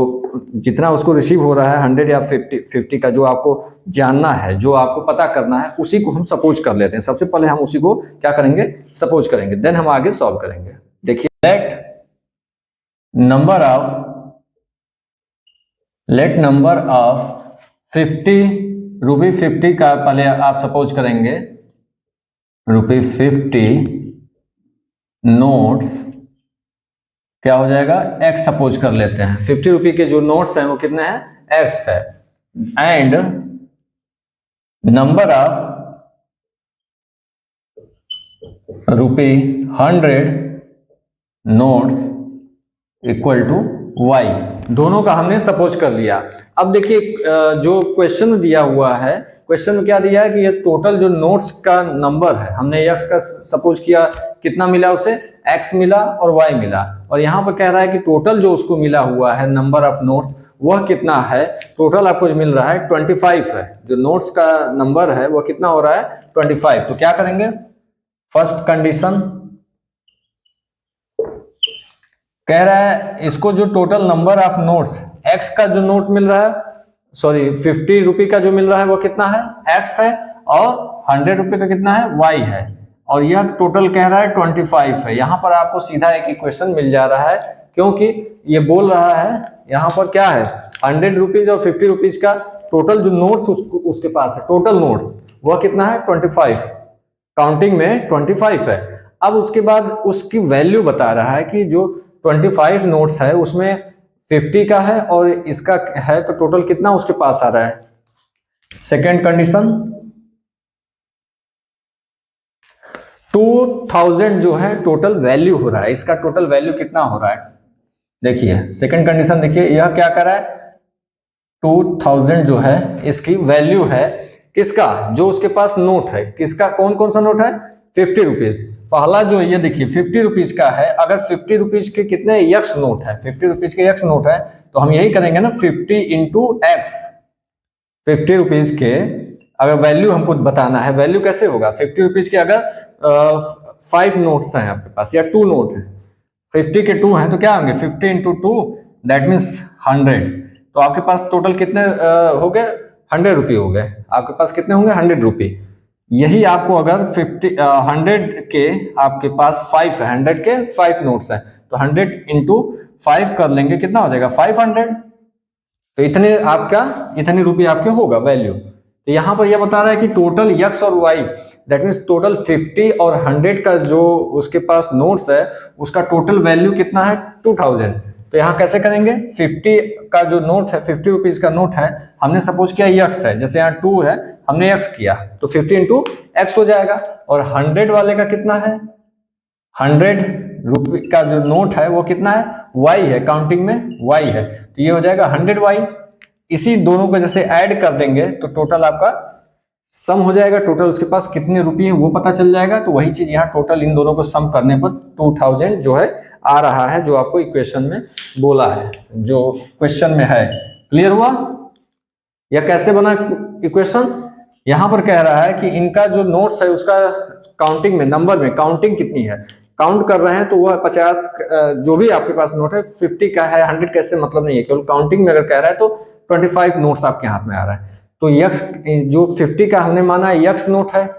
जितना उसको रिसीव हो रहा है 100 या 50 का जो आपको जानना है, जो आपको पता करना है, उसी को हम सपोज कर लेते हैं। सबसे पहले हम उसी को क्या करेंगे, सपोज करेंगे, देन हम आगे सॉल्व करेंगे। देखिए, लेट नंबर ऑफ 50 ₹50 का पहले आप सपोज करेंगे ₹50 नोट्स क्या हो जाएगा, x सपोज कर लेते हैं। 50 रुपये के जो नोट्स हैं वो कितने हैं, x है। And number of ₹100 notes equal to y, दोनों का हमने सपोज कर लिया। अब देखिए जो क्वेश्चन दिया हुआ है, क्वेश्चन में क्या दिया है कि ये टोटल जो नोट्स का नंबर है, हमने x का सपोज किया, कितना मिला उसे, x मिला और y मिला, और यहाँ पर कह रहा है कि टोटल जो उसको मिला हुआ है नंबर ऑफ नोट्स वह कितना है। टोटल आपको मिल रहा है 25 है, जो नोट्स का नंबर है वह कितना हो रहा है 25। तो क्या करेंगे, फर्स्ट कंडीशन कह रहा है इसको जो total number of notes x का जो नोट मिल रहा है, सॉरी 50 रुपये का जो मिल रहा है वो कितना है, x है, और 100 रुपये का कितना है, y है, और यह टोटल कह रहा है 25 है। यहाँ पर आपको सीधा एक इक्वेशन मिल जा रहा है, क्योंकि ये बोल रहा है यहाँ पर क्या है, 100 रुपीज और 50 रुपीज का टोटल जो नोट्स उसके पास है, टोटल नोट्स वह कितना है 25, काउंटिंग में 25 है। अब उसके बाद उसकी वैल्यू बता रहा है कि जो 25 नोट्स है उसमें 50 का है और इसका है, तो टोटल कितना उसके पास आ रहा है। सेकेंड कंडीशन 2000 जो है टोटल वैल्यू हो रहा है, इसका टोटल वैल्यू कितना हो रहा है। देखिए सेकेंड कंडीशन, देखिए यह क्या कर रहा है, 2000 जो है इसकी वैल्यू है किसका, जो उसके पास नोट है, किसका, कौन कौन सा नोट है, 50 रुपीज। पहला जो ये देखिए 50 रुपीज का है, अगर 50 रुपीज के कितने यक्स नोट है, 50 रुपीज के यक्स नोट है, तो हम यही करेंगे ना 50 इंटू एक्स। 50 रुपीज के अगर वैल्यू हमको बताना है, वैल्यू कैसे होगा, 50 रुपीज के अगर 5 नोट्स हैं आपके पास या 2 नोट है, 50 के 2 हैं तो क्या होंगे, 50 इंटू 2 दैट मीन्स 100। तो आपके पास टोटल कितने हो गए, 100 रुपये हो गए, आपके पास कितने होंगे 100 रुपये। यही आपको अगर 100 के आपके पास 5 है, 100 के 5 नोट्स हैं, तो 100 इंटू 5 कर लेंगे, कितना हो जाएगा 500। तो इतने आपका, इतने रुपये आपके होगा वैल्यू। तो यहाँ पर यह बता रहा है कि टोटल यक्स और वाई दैट मीन्स टोटल 50 और 100 का जो उसके पास नोट्स है उसका टोटल वैल्यू कितना है 2000। तो यहाँ कैसे करेंगे, 50 का जो नोट है, 50 रुपीज का नोट है, हमने सपोज किया यक्स है, जैसे यहाँ 2 है हमने एक्स किया, तो 50 इंटू एक्स हो जाएगा। और 100 वाले का कितना है, 100 रुपये का जो नोट है वो कितना है, वाई है, काउंटिंग में वाई है, तो ये हो जाएगा 100 वाई। इसी दोनों को जैसे ऐड कर देंगे तो टोटल आपका सम हो जाएगा, टोटल उसके पास कितने रुपये हैं वो पता चल जाएगा। तो वही चीज यहाँ टोटल इन दोनों को सम करने पर 2000 जो है आ रहा है, जो आपको इक्वेशन में बोला है, जो क्वेश्चन में है। क्लियर हुआ, या कैसे बना इक्वेशन। यहाँ पर कह रहा है कि इनका जो नोट्स है उसका काउंटिंग में, नंबर में काउंटिंग कितनी है, काउंट कर रहे हैं तो वह 50 जो भी आपके पास नोट है 50 का है, 100 कैसे मतलब नहीं है, केवल काउंटिंग में अगर कह रहा है तो 25 नोट्स आपके हाथ में आ रहा है। तो यक्स जो 50 का हमने माना यक्स नोट है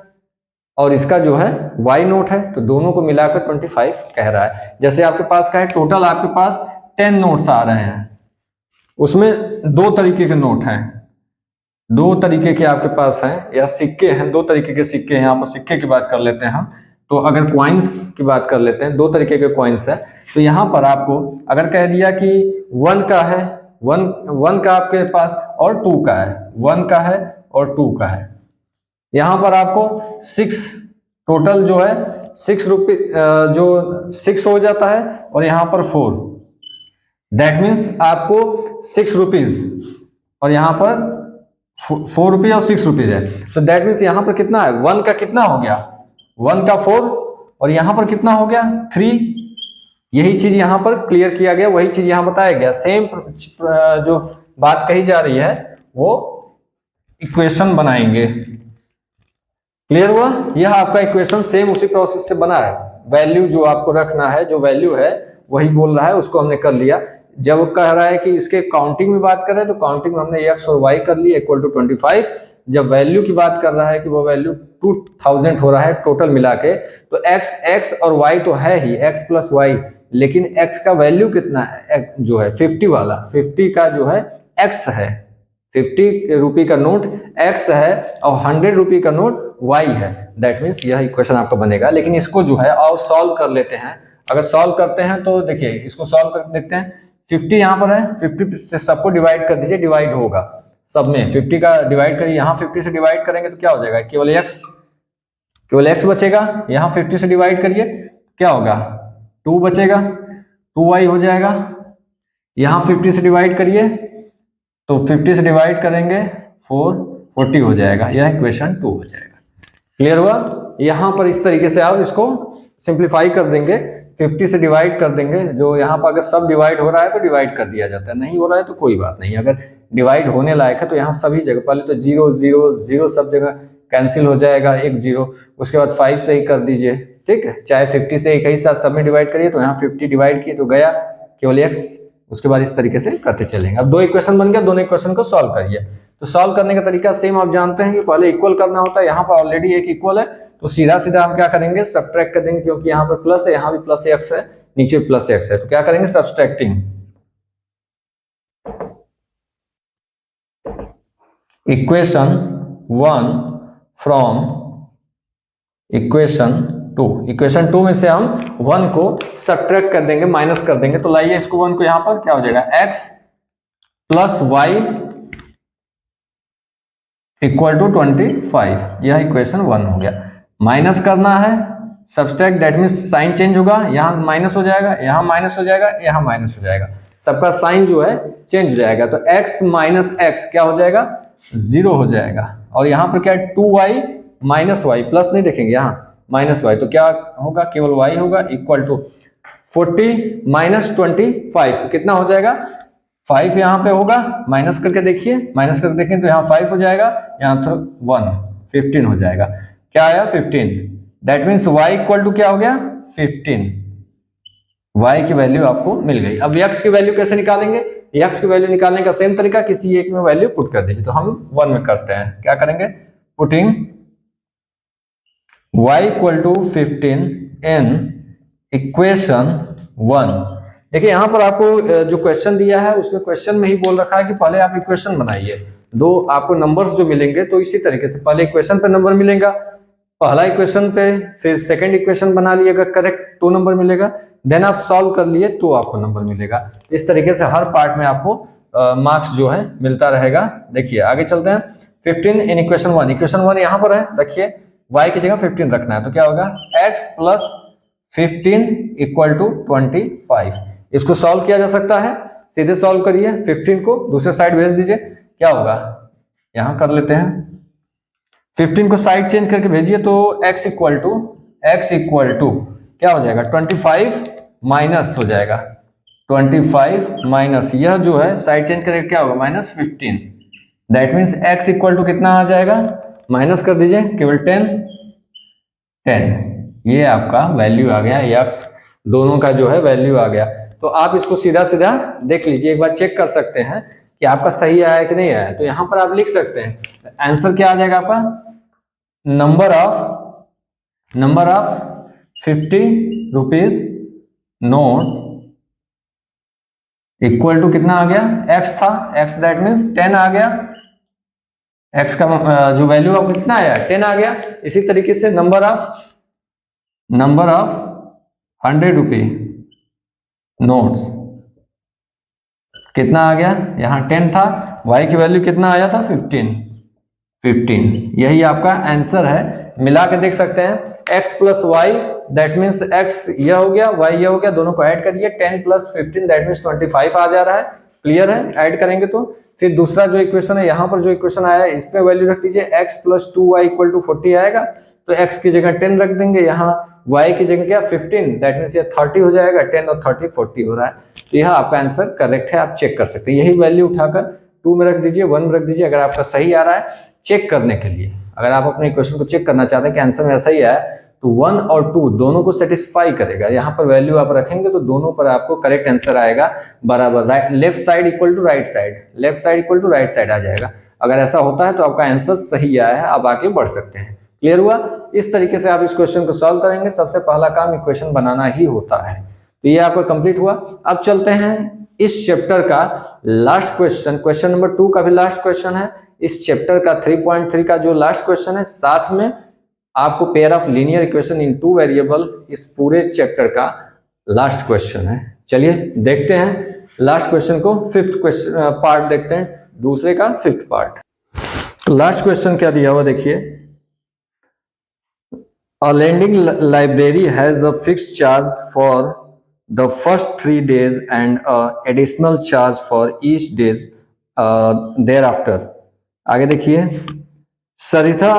और इसका जो है वाई नोट है, तो दोनों को मिलाकर 25 कह रहा है। जैसे आपके पास का है टोटल आपके पास 10 नोट्स आ रहे हैं, उसमें 2 तरीके के नोट हैं, 2 तरीके के आपके पास हैं, या सिक्के हैं, 2 तरीके के सिक्के हैं। आप सिक्के की बात कर लेते हैं हम, तो अगर कॉइन्स की बात कर लेते हैं, 2 तरीके के कॉइन्स है। तो यहाँ पर आपको अगर कह दिया कि 1 का है, 1 का आपके पास और 2 का है, 1 का है और 2 का है, यहाँ पर आपको 6 टोटल जो है 6 रुपये जो 6 हो जाता है, और यहाँ पर 4 दैट मीन्स आपको 6 रुपीज और यहाँ पर ₹4 और ₹6 है। तो दैट मीन्स यहाँ पर कितना है, 1 का कितना हो गया, 1 का 4 और यहाँ पर कितना हो गया 3। यही चीज यहाँ पर क्लियर किया गया, वही चीज यहाँ बताया गया। सेम जो बात कही जा रही है वो इक्वेशन बनाएंगे। क्लियर हुआ? यह आपका इक्वेशन सेम उसी प्रोसेस से बना है। वैल्यू जो आपको रखना है, जो वैल्यू है वही बोल रहा है, उसको हमने कर लिया। जब कह रहा है कि इसके काउंटिंग में बात करें तो काउंटिंग में हमने x और y कर ली इक्वल टू 25। जब वैल्यू की बात कर रहा है कि वो वैल्यू 2000 हो रहा है टोटल मिला के, तो x और y तो है ही, x प्लस वाई, लेकिन x का वैल्यू कितना है, जो है 50 वाला, 50 का जो है x है, 50 रुपये का नोट x है और 100 रुपये का नोट y है। दैट मीन्स यह इक्वेशन आपका बनेगा। लेकिन इसको जो है और सॉल्व कर लेते हैं। अगर सॉल्व करते हैं तो देखिए इसको सॉल्व कर देखते हैं। 50 यहाँ पर है, 50 से सबको डिवाइड कर दीजिए, डिवाइड होगा सब में। 50 का डिवाइड करिए, यहाँ 50 से डिवाइड करेंगे तो क्या हो जाएगा, केवल x बचेगा। यहाँ 50 से डिवाइड करिए क्या होगा, 2 बचेगा, 2y हो जाएगा। यहाँ 50 से डिवाइड करिए तो 50 से डिवाइड करेंगे 40 हो जाएगा। यह इक्वेशन 2 हो जाएगा। क्लियर हुआ? यहाँ पर इस तरीके से आप इसको सिंप्लीफाई कर देंगे, 50 से डिवाइड कर देंगे। जो यहाँ पर अगर सब डिवाइड हो रहा है तो डिवाइड कर दिया जाता है, नहीं हो रहा है तो कोई बात नहीं। अगर डिवाइड होने लायक है तो यहाँ सभी जगह पहले तो 0 0 0 सब जगह कैंसिल हो जाएगा, 1 0, उसके बाद 5 से ही कर दीजिए, ठीक है। चाहे 50 से एक ही साथ सब में डिवाइड करिए, तो यहाँ 50 डिवाइड किए तो गया केवल x। उसके बाद इस तरीके से करते चलेंगे। अब 2 इक्वेशन बन गया, दोनों इक्वेशन को सॉल्व करिए। तो सॉल्व करने का तरीका सेम आप जानते हैं कि पहले इक्वल करना होता है। यहाँ पर ऑलरेडी एक इक्वल है तो सीधा सीधा हम क्या करेंगे, सब्ट्रैक्ट कर देंगे, क्योंकि यहाँ पर प्लस है, यहाँ भी प्लस x है, नीचे प्लस x है, तो क्या करेंगे subtracting equation 1 from equation 2। Equation 2 में से हम 1 को सब्ट्रैक्ट कर देंगे, माइनस कर देंगे। तो लाइए इसको 1 को यहाँ पर क्या हो जाएगा, x plus Y equal to 25। यह इक्वेशन 1 हो गया। माइनस करना है, subtract, that means sign change होगा, यहाँ माइनस हो जाएगा, यहाँ माइनस हो जाएगा, यहाँ माइनस हो जाएगा, सबका साइन जो है चेंज हो जाएगा। तो x माइनस एक्स क्या हो जाएगा, 0 हो जाएगा। और यहाँ पर क्या है 2y माइनस वाई, प्लस नहीं देखेंगे, यहाँ माइनस वाई, तो क्या होगा, केवल y होगा, इक्वल टू 40 माइनस 25 कितना हो जाएगा, 5 यहाँ पे होगा, माइनस करके देखिए, माइनस करके देखें तो यहाँ 5 हो जाएगा, यहाँ तो 1 15 हो जाएगा। क्या आया 15। That means y equal to क्या हो गया 15। y की वैल्यू आपको मिल गई। अब x की वैल्यू कैसे निकालेंगे, x की वैल्यू निकालने का सेम तरीका, किसी एक में वैल्यू पुट कर दीजिए। तो हम 1 में करते हैं, क्या करेंगे, putting y equal to 15 in equation 1। देखिए यहाँ पर आपको जो क्वेश्चन दिया है उसमें क्वेश्चन में ही बोल रखा है कि पहले आप इक्वेशन बनाइए। दो आपको नंबर्स जो मिलेंगे तो इसी तरीके से पहले इक्वेशन पे नंबर मिलेगा, पहला इक्वेशन पे, फिर सेकंड इक्वेशन बना लिए, अगर करेक्ट तो नंबर मिलेगा, देन आप सॉल्व कर लिए तो आपको नंबर मिलेगा। इस तरीके से हर पार्ट में आपको मार्क्स जो है मिलता रहेगा। देखिए आगे चलते हैं। 15 इन इक्वेशन 1, इक्वेशन 1 यहाँ पर है, देखिए y की जगह 15 रखना है, तो क्या होगा x प्लस 15 इक्वल टू 25। इसको सॉल्व किया जा सकता है, सीधे सॉल्व करिए, 15 को दूसरे साइड भेज दीजिए, क्या होगा, यहां कर लेते हैं, 15 को साइड चेंज करके भेजिए तो x इक्वल टू क्या हो जाएगा 25 माइनस हो जाएगा 25 माइनस, यह जो है साइड चेंज करके क्या होगा minus 15। That means x equal to कितना आ जाएगा, माइनस कर दीजिए, केवल 10। ये आपका वैल्यू आ गया, x दोनों का जो है वैल्यू आ गया। तो आप इसको सीधा सीधा देख लीजिए, एक बार चेक कर सकते हैं कि आपका सही आया कि नहीं आया। तो यहां पर आप लिख सकते हैं आंसर क्या आ जाएगा आपका, number of 50 rupees note equal to कितना आ गया, x था, x दैट मीन्स 10 आ गया, x का जो वैल्यू आपको कितना आया 10 आ गया। इसी तरीके से नंबर ऑफ 100 रुपी नोट्स कितना आ गया, यहाँ 10 था, y की वैल्यू कितना आया था 15। यही आपका आंसर है। मिला के देख सकते हैं, x plus Y that means x यह हो गया, y यह हो गया, दोनों को ऐड करिए, 10 प्लस 15 दैट मीन्स 25 आ जा रहा है। क्लियर है, ऐड करेंगे तो फिर दूसरा जो इक्वेशन है, यहाँ पर जो इक्वेशन आया है इसमें वैल्यू रख दीजिए x + 2y = 40 आएगा, तो x की जगह 10 रख देंगे, यहाँ y की जगह क्या 15, दैट मीन्स ये 30 हो जाएगा, 10 और 30 40 हो रहा है। तो यह आपका आंसर करेक्ट है, आप चेक कर सकते हैं। यही वैल्यू उठाकर 2 में रख दीजिए, 1 में रख दीजिए, अगर आपका सही आ रहा है चेक करने के लिए, अगर आप अपने इक्वेशन को चेक करना चाहते हैं कि आंसर में ऐसा ही आया तो 1 और 2 दोनों को सेटिस्फाई करेगा। यहाँ पर वैल्यू आप रखेंगे तो दोनों पर आपको करेक्ट आंसर आएगा बराबर, left side equal to right side, left side equal to right side आ जाएगा। अगर ऐसा होता है तो आपका आंसर सही आया है, आप आगे बढ़ सकते हैं। क्लियर हुआ? इस तरीके से आप इस क्वेश्चन को सॉल्व करेंगे। सबसे पहला काम इक्वेशन बनाना ही होता है। तो ये आपका कंप्लीट हुआ। अब चलते हैं इस चैप्टर का लास्ट क्वेश्चन, क्वेश्चन नंबर 2 का भी लास्ट क्वेश्चन है, इस चैप्टर का 3.3 का जो लास्ट क्वेश्चन है, साथ में आपको pair of linear equation in 2 variable इस पूरे चैप्टर का लास्ट क्वेश्चन है। चलिए देखते हैं लास्ट क्वेश्चन को, फिफ्थ क्वेश्चन पार्ट देखते हैं, दूसरे का फिफ्थ पार्ट। लास्ट क्वेश्चन क्या दिया हुआ देखिए, a lending library has a fixed charge for the first 3 days and additional charge for each days thereafter। आगे देखिए, सरिता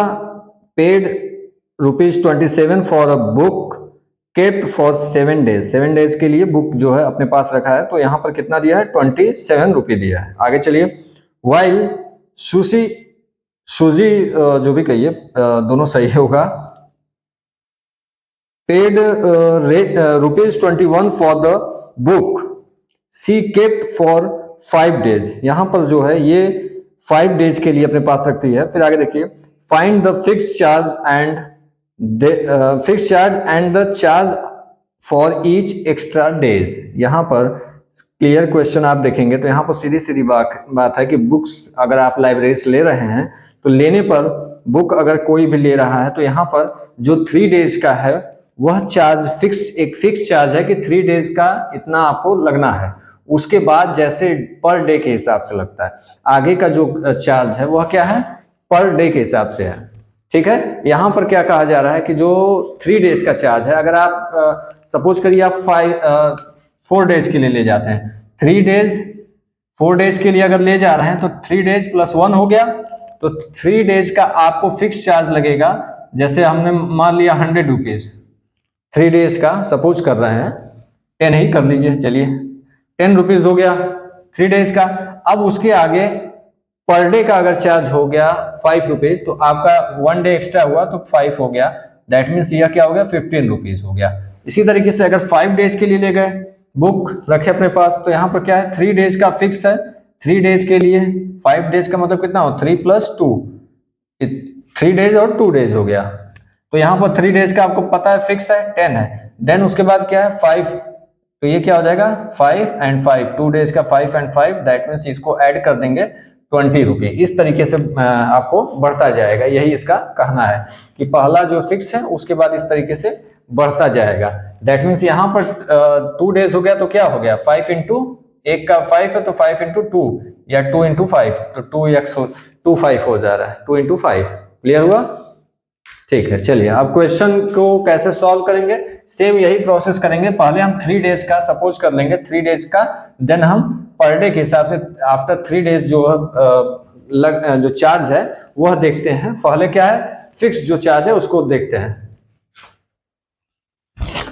paid ₹27 for a book kept for 7 days। 7 days के लिए बुक जो है अपने पास रखा है, तो यहाँ पर कितना दिया है, ₹27 दिया है। आगे चलिए, while सुशी जो भी कहिए दोनों सही होगा, paid ₹21 for the book she kept for 5 days। यहां पर जो है ये 5 डेज के लिए अपने पास रखती है। फिर आगे देखिए, find the fixed charge and the charge for each extra days। यहां पर क्लियर क्वेश्चन आप देखेंगे तो यहाँ पर सीधी सीधी बात है कि बुक्स अगर आप लाइब्रेरी से ले रहे हैं तो लेने पर बुक अगर कोई भी ले रहा है तो यहाँ पर जो 3 डेज का है वह चार्ज एक फिक्स चार्ज है कि 3 डेज का इतना आपको लगना है। उसके बाद जैसे पर डे के हिसाब से लगता है, आगे का जो चार्ज है वह क्या है, पर डे के हिसाब से है। ठीक है, यहाँ पर क्या कहा जा रहा है कि जो 3 डेज का चार्ज है, अगर आप सपोज करिए आप 4 डेज के लिए ले जाते हैं, 4 डेज के लिए अगर ले जा रहे हैं तो 3 डेज + 1 हो गया, तो 3 डेज का आपको फिक्स चार्ज लगेगा। जैसे हमने मान लिया ₹100, 3 डेज का सपोज कर रहे हैं, 10 ही कर लीजिए, चलिए ₹10 हो गया 3 डेज का। अब उसके आगे पर डे का अगर चार्ज हो गया ₹5, तो आपका 1 डे एक्स्ट्रा हुआ तो 5 हो गया, दैट मीन्स यह क्या हो गया, ₹15 हो गया। इसी तरीके से अगर 5 डेज के लिए ले गए, बुक रखे अपने पास, तो यहाँ पर क्या है, 3 डेज का फिक्स है, 3 डेज के लिए 5 डेज का मतलब कितना हो, 3 + 2, 3 डेज और 2 डेज हो गया। तो यहाँ पर 3 डेज का आपको पता है फिक्स है 10 है, देन उसके बाद क्या है 5, तो ये क्या हो जाएगा 5 and 5, 2 डेज का 5 and 5, दैट मीन्स इसको ऐड कर देंगे ₹20। इस तरीके से आपको बढ़ता जाएगा, यही इसका कहना है कि पहला जो फिक्स है उसके बाद इस तरीके से बढ़ता जाएगा। दैट मीन्स यहाँ पर 2 डेज हो गया तो क्या हो गया, 5 × 1 का 5 है तो 5 × 2 या 2 × 5, तो 2x 5 हो जा रहा है, 2 × 5। क्लियर हुआ? ठीक है, चलिए अब क्वेश्चन को कैसे सॉल्व करेंगे, सेम यही प्रोसेस करेंगे। पहले हम 3 डेज का सपोज कर लेंगे, 3 डेज का, देन हम पर डे के हिसाब से आफ्टर 3 डेज जो चार्ज है वह देखते हैं। पहले क्या है, फिक्स जो चार्ज है उसको देखते हैं।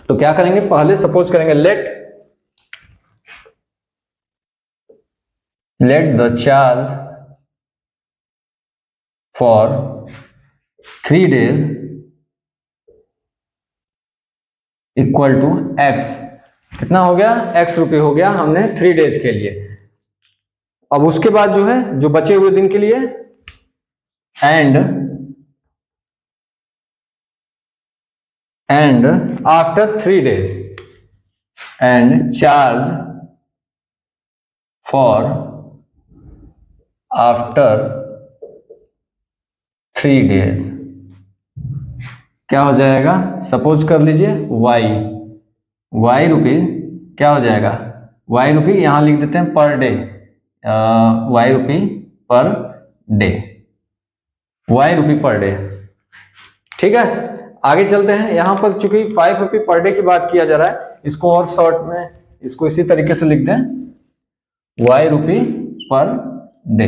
तो क्या करेंगे, पहले सपोज करेंगे let the charge for 3 days equal to x। कितना हो गया, ₹x हो गया हमने 3 डेज के लिए। अब उसके बाद जो है, जो बचे हुए दिन के लिए, and after 3 days and charge for after 3 days क्या हो जाएगा, सपोज कर लीजिए y रुपीज क्या हो जाएगा, y रुपी यहां लिख देते हैं पर डे, y रुपी पर डे, y रुपी पर डे। ठीक है, आगे चलते हैं। यहां पर चूंकि ₹5 पर डे की बात किया जा रहा है, इसको और शॉर्ट में इसको इसी तरीके से लिख दें, y रुपी पर डे,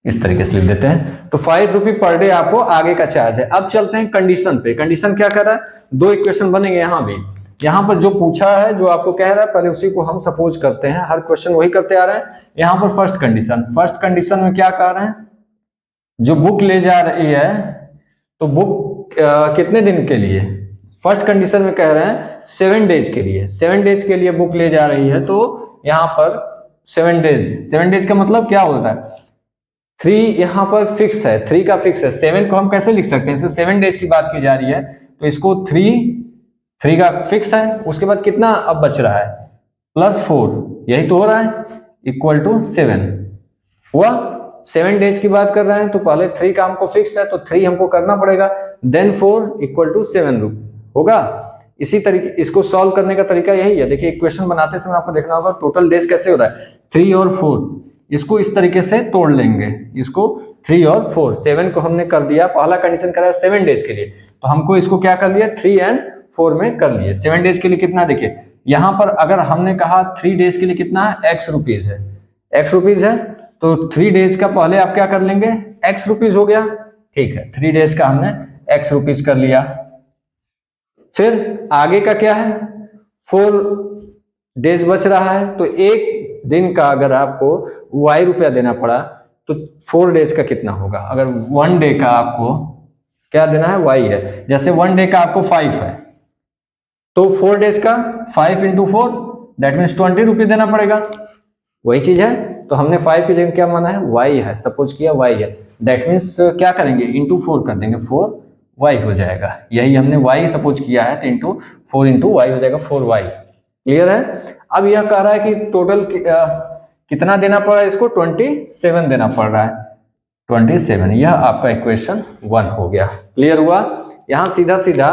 इस तरीके से लिख देते हैं। तो 5 रुपये पर डे आपको आगे का चार्ज है। अब चलते हैं कंडीशन पे। कंडीशन क्या कर रहा है, दो इक्वेशन बनेंगे यहाँ भी। यहाँ पर जो पूछा है, जो आपको कह रहा है, पहले उसी को हम सपोज करते हैं, हर क्वेश्चन वही करते आ रहे हैं। यहाँ पर फर्स्ट कंडीशन में क्या कह रहे हैं, जो बुक ले जा रही है, तो बुक कितने दिन के लिए, फर्स्ट कंडीशन में कह रहे हैं 7 डेज के लिए, 7 डेज के लिए बुक ले जा रही है। तो यहाँ पर 7 डेज का मतलब क्या होता है, 3 यहाँ पर फिक्स है, 3 का फिक्स है। 7 को हम कैसे लिख सकते हैं, 7 डेज की बात की जा रही है, तो इसको 3 का फिक्स है। उसके बाद कितना अब बच रहा है, +4, यही तो हो रहा है, इक्वल टू 7 हुआ। 7 डेज की बात कर रहे हैं, तो पहले 3 का हमको फिक्स है, तो 3 हमको करना पड़ेगा, देन 4 इक्वल टू 7 होगा। इसी तरीके इसको सॉल्व करने का तरीका यही है। देखिए इक्वेशन बनाते समय आपको देखना होगा टोटल डेज कैसे हो रहा है, 3 और 4, इसको इस तरीके से तोड़ लेंगे, इसको 3 और 4, 7 को हमने कर दिया, पहला कंडीशन करा 7 डेज के लिए, तो हमको इसको क्या कर लिया, 3 और 4 में कर लिए। 7 डेज के लिए कितना, देखिए यहाँ पर अगर हमने कहा 3 डेज के लिए कितना है, x रुपीज है, x रुपीज है, तो 3 डेज का पहले आप क्या कर लेंगे, x रुपीज हो गया, ठीक है, 3 डेज का हमने x रुपीज कर लिया। फिर आगे का क्या है, 4 डेज बच रहा है, तो एक दिन का अगर आपको y रुपया देना पड़ा, तो 4 डेज का कितना होगा, अगर 1 डे का आपको क्या देना है, y है, जैसे 1 डे का आपको 5 है, तो 4 डेज का 5 इंटू 4 दैट मीन्स 20 रुपये देना पड़ेगा, वही चीज है। तो हमने 5 की जगह क्या माना है, y है, सपोज किया y है, दैट मीन्स क्या करेंगे, इंटू 4 कर देंगे, 4y हो जाएगा, यही हमने y सपोज किया है, तो इंटू 4 इंटू y हो जाएगा 4y। क्लियर है। अब यह कह रहा है कि टोटल कितना देना पड़ रहा है, इसको 27 देना पड़ रहा है, 27, यह आपका इक्वेशन 1 हो गया। क्लियर हुआ। यहाँ सीधा सीधा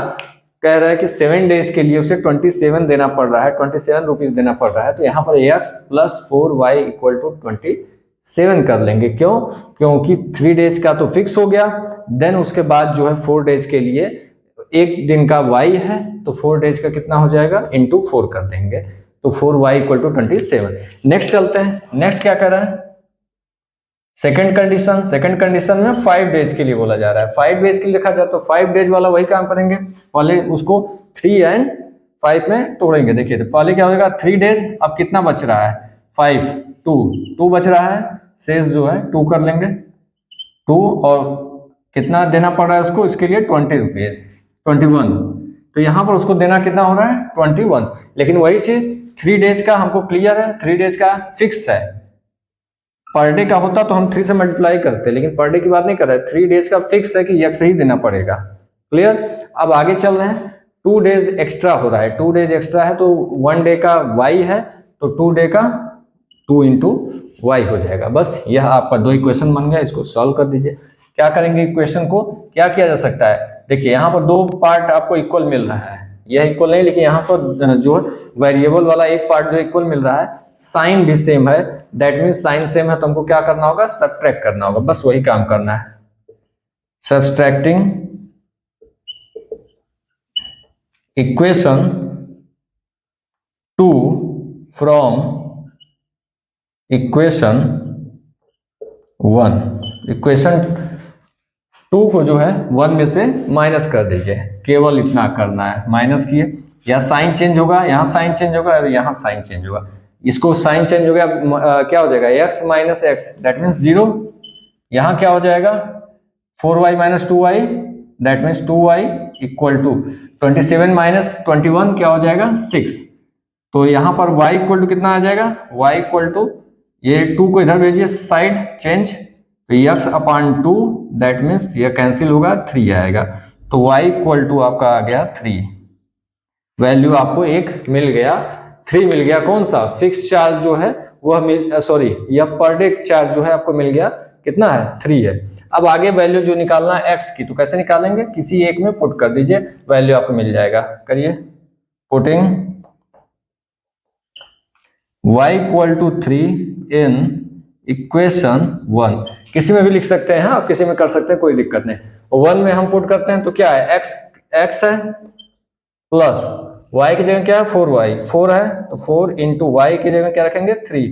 कह रहा है कि 7 डेज के लिए उसे 27 देना पड़ रहा है, 27 रुपीज देना पड़ रहा है, तो यहाँ पर x + 4y इक्वल टू 27 कर लेंगे। क्यों, क्योंकि 3 डेज का तो फिक्स हो गया, देन उसके बाद जो है 4 डेज के लिए एक दिन का y है, तो 4 डेज का कितना हो जाएगा, इंटू 4 कर देंगे, तो 4y इक्वल टू 27। नेक्स्ट चलते हैं, नेक्स्ट क्या कर रहा है, सेकंड कंडीशन में 5 डेज के लिए बोला जा रहा है। 5 डेज के लिए लिखा जाए तो 5 डेज वाला वही काम करेंगे, पहले उसको 3 और 5 में तोड़ेंगे। देखिए तो पहले क्या हो जाएगा, 3 डेज, अब कितना बच रहा है, 5, 2 बच रहा है, शेष जो है 2 कर लेंगे, 2 और कितना देना पड़ रहा है उसको, इसके लिए 20 रुपीज, 21, तो यहाँ पर उसको देना कितना हो रहा है, 21। लेकिन वही चीज 3 डेज का हमको क्लियर है, 3 डेज का फिक्स है, पर डे का होता तो हम 3 से मल्टीप्लाई करते, लेकिन पर डे की बात नहीं कर रहे, 3 डेज का फिक्स है कि x ही देना पड़ेगा। क्लियर। अब आगे चल रहे हैं, 2 डेज एक्स्ट्रा हो रहा है, 2 डेज एक्स्ट्रा है, तो 1 डे का y है, तो 2 डे का 2 इंटू y हो जाएगा। बस यह आपका 2 इक्वेशन बन गया, इसको सॉल्व कर दीजिए। क्या करेंगे, इक्वेशन को क्या किया जा सकता है, देखिए यहाँ पर 2 पार्ट आपको इक्वल मिल रहा है, यह इक्वल नहीं, लेकिन यहाँ पर जो वेरिएबल वाला एक पार्ट जो इक्वल मिल रहा है, साइन भी सेम है, दैट मीन्स साइन सेम है, तो हमको क्या करना होगा, सब्ट्रैक्ट करना होगा, बस वही काम करना है। Subtracting equation 2 from equation 1, equation 2 को जो है 1 में से माइनस कर दीजिए, केवल इतना करना है, माइनस किए, या साइन चेंज होगा, यहाँ साइन चेंज होगा और यहाँ साइन चेंज होगा, इसको साइन चेंज हो गया, क्या हो जाएगा, x minus X that means 0, यहाँ क्या हो जाएगा 4y minus 2y that means 2y equal to 27 minus 21 क्या हो जाएगा 6, तो यहाँ पर y इक्वल टू कितना आ जाएगा, y इक्वल टू, ये 2 को इधर भेजिए साइड चेंज, तो x अपान 2 दैट मीन्स ये कैंसिल होगा, 3 आएगा, तो y इक्वल टू आपका आ गया 3, वैल्यू आपको एक मिल गया, 3 मिल गया। कौन सा, फिक्स चार्ज जो है वह सॉरी यह पर डे चार्ज जो है आपको मिल गया, कितना है 3 है। अब आगे वैल्यू जो निकालना है x की, तो कैसे निकालेंगे, किसी एक में पुट कर दीजिए, वैल्यू आपको मिल जाएगा, करिए putting y equal to 3 in equation 1, किसी में भी लिख सकते हैं, आप किसी में कर सकते हैं, कोई दिक्कत नहीं। 1 में हम पुट करते हैं तो क्या है, x है प्लस y की जगह क्या है 4y, 4 है तो 4 इंटू वाई की जगह क्या रखेंगे 3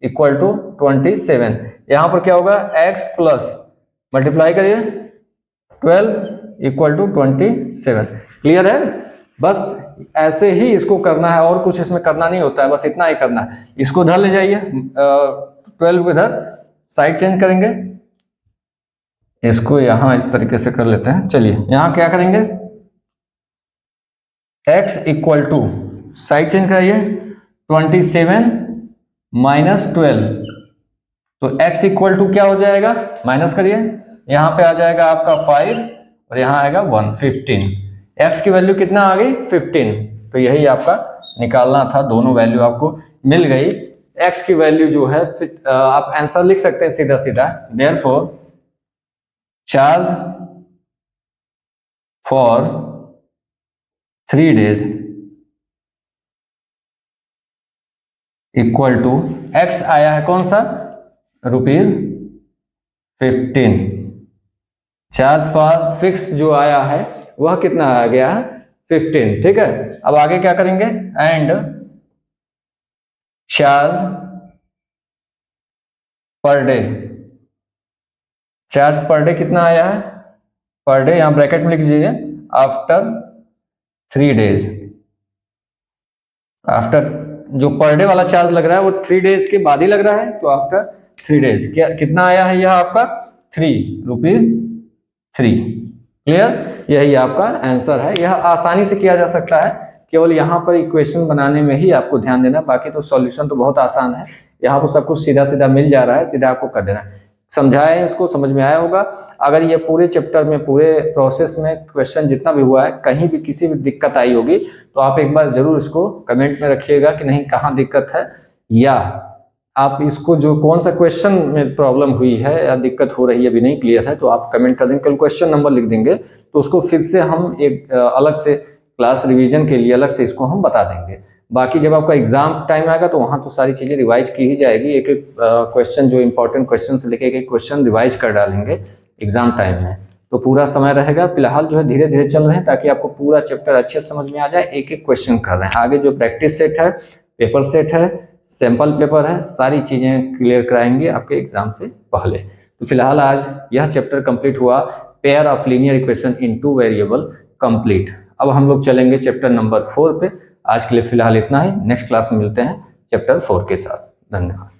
इक्वल टू 27। यहाँ पर क्या होगा, x प्लस मल्टीप्लाई करिए 12 इक्वल टू 27। क्लियर है? बस ऐसे ही इसको करना है, और कुछ इसमें करना नहीं होता है, बस इतना ही करना है। इसको इधर ले जाइए, 12 को इधर साइड चेंज करेंगे, इसको यहां इस तरीके से कर लेते हैं। चलिए यहां क्या करेंगे, x equal to side change कराइए 27 माइनस 12, तो x इक्वल टू क्या हो जाएगा, माइनस करिए, यहां पे आ जाएगा आपका 5 और यहां आएगा 1, 15। x की वैल्यू कितना आ गई, 15। तो यही आपका निकालना था, दोनों वैल्यू आपको मिल गई। x की वैल्यू जो है आप आंसर लिख सकते हैं सीधा सीधा, therefore charge for 3 days equal to x आया है कौन सा, ₹15। चार्ज फॉर फिक्स जो आया है वह कितना आ गया है, 15। ठीक है, अब आगे क्या करेंगे, and charge per day, charge per day कितना आया है, पर डे यहां ब्रैकेट में लिख दीजिए, आफ्टर 3 days। आफ्टर जो पर डे वाला चार्ज लग रहा है वो 3 days के बाद ही लग रहा है, तो आफ्टर 3 days क्या कितना आया है, यह आपका ₹3। क्लियर, यही आपका आंसर है। यह आसानी से किया जा सकता है, केवल यहाँ पर इक्वेशन बनाने में ही आपको ध्यान देना, बाकी तो सॉल्यूशन तो बहुत आसान है। यहाँ पर सब कुछ सीधा सीधा मिल जा रहा है, सीधा आपको कर देना है। समझाए, इसको समझ में आया होगा। अगर ये पूरे चैप्टर में, पूरे प्रोसेस में क्वेश्चन जितना भी हुआ है, कहीं भी किसी भी दिक्कत आई होगी तो आप एक बार जरूर इसको कमेंट में रखिएगा कि नहीं कहाँ दिक्कत है, या आप इसको जो कौन सा क्वेश्चन में प्रॉब्लम हुई है या दिक्कत हो रही है, अभी नहीं क्लियर है, तो आप कमेंट कर देंगे। कल क्वेश्चन नंबर लिख देंगे तो उसको फिर से हम एक अलग से क्लास रिवीजन के लिए अलग से इसको हम बता देंगे। बाकी जब आपका एग्जाम टाइम आएगा तो वहां तो सारी चीजें रिवाइज की ही जाएगी, एक एक क्वेश्चन जो इंपॉर्टेंट क्वेश्चन से लेके एक एक क्वेश्चन रिवाइज कर डालेंगे एग्जाम टाइम में, तो पूरा समय रहेगा। फिलहाल जो है धीरे धीरे चल रहे हैं ताकि आपको पूरा चैप्टर अच्छे समझ में आ जाए, एक एक क्वेश्चन कर रहे हैं। आगे जो प्रैक्टिस सेट है, पेपर सेट है, सैंपल पेपर है, सारी चीजें क्लियर कराएंगे आपके एग्जाम से पहले। तो फिलहाल आज यह चैप्टर कंप्लीट हुआ, pair of linear equation in 2 variable complete. अब हम लोग चलेंगे चैप्टर नंबर 4 पे। आज के लिए फिलहाल इतना ही, नेक्स्ट क्लास में मिलते हैं चैप्टर 4 के साथ। धन्यवाद।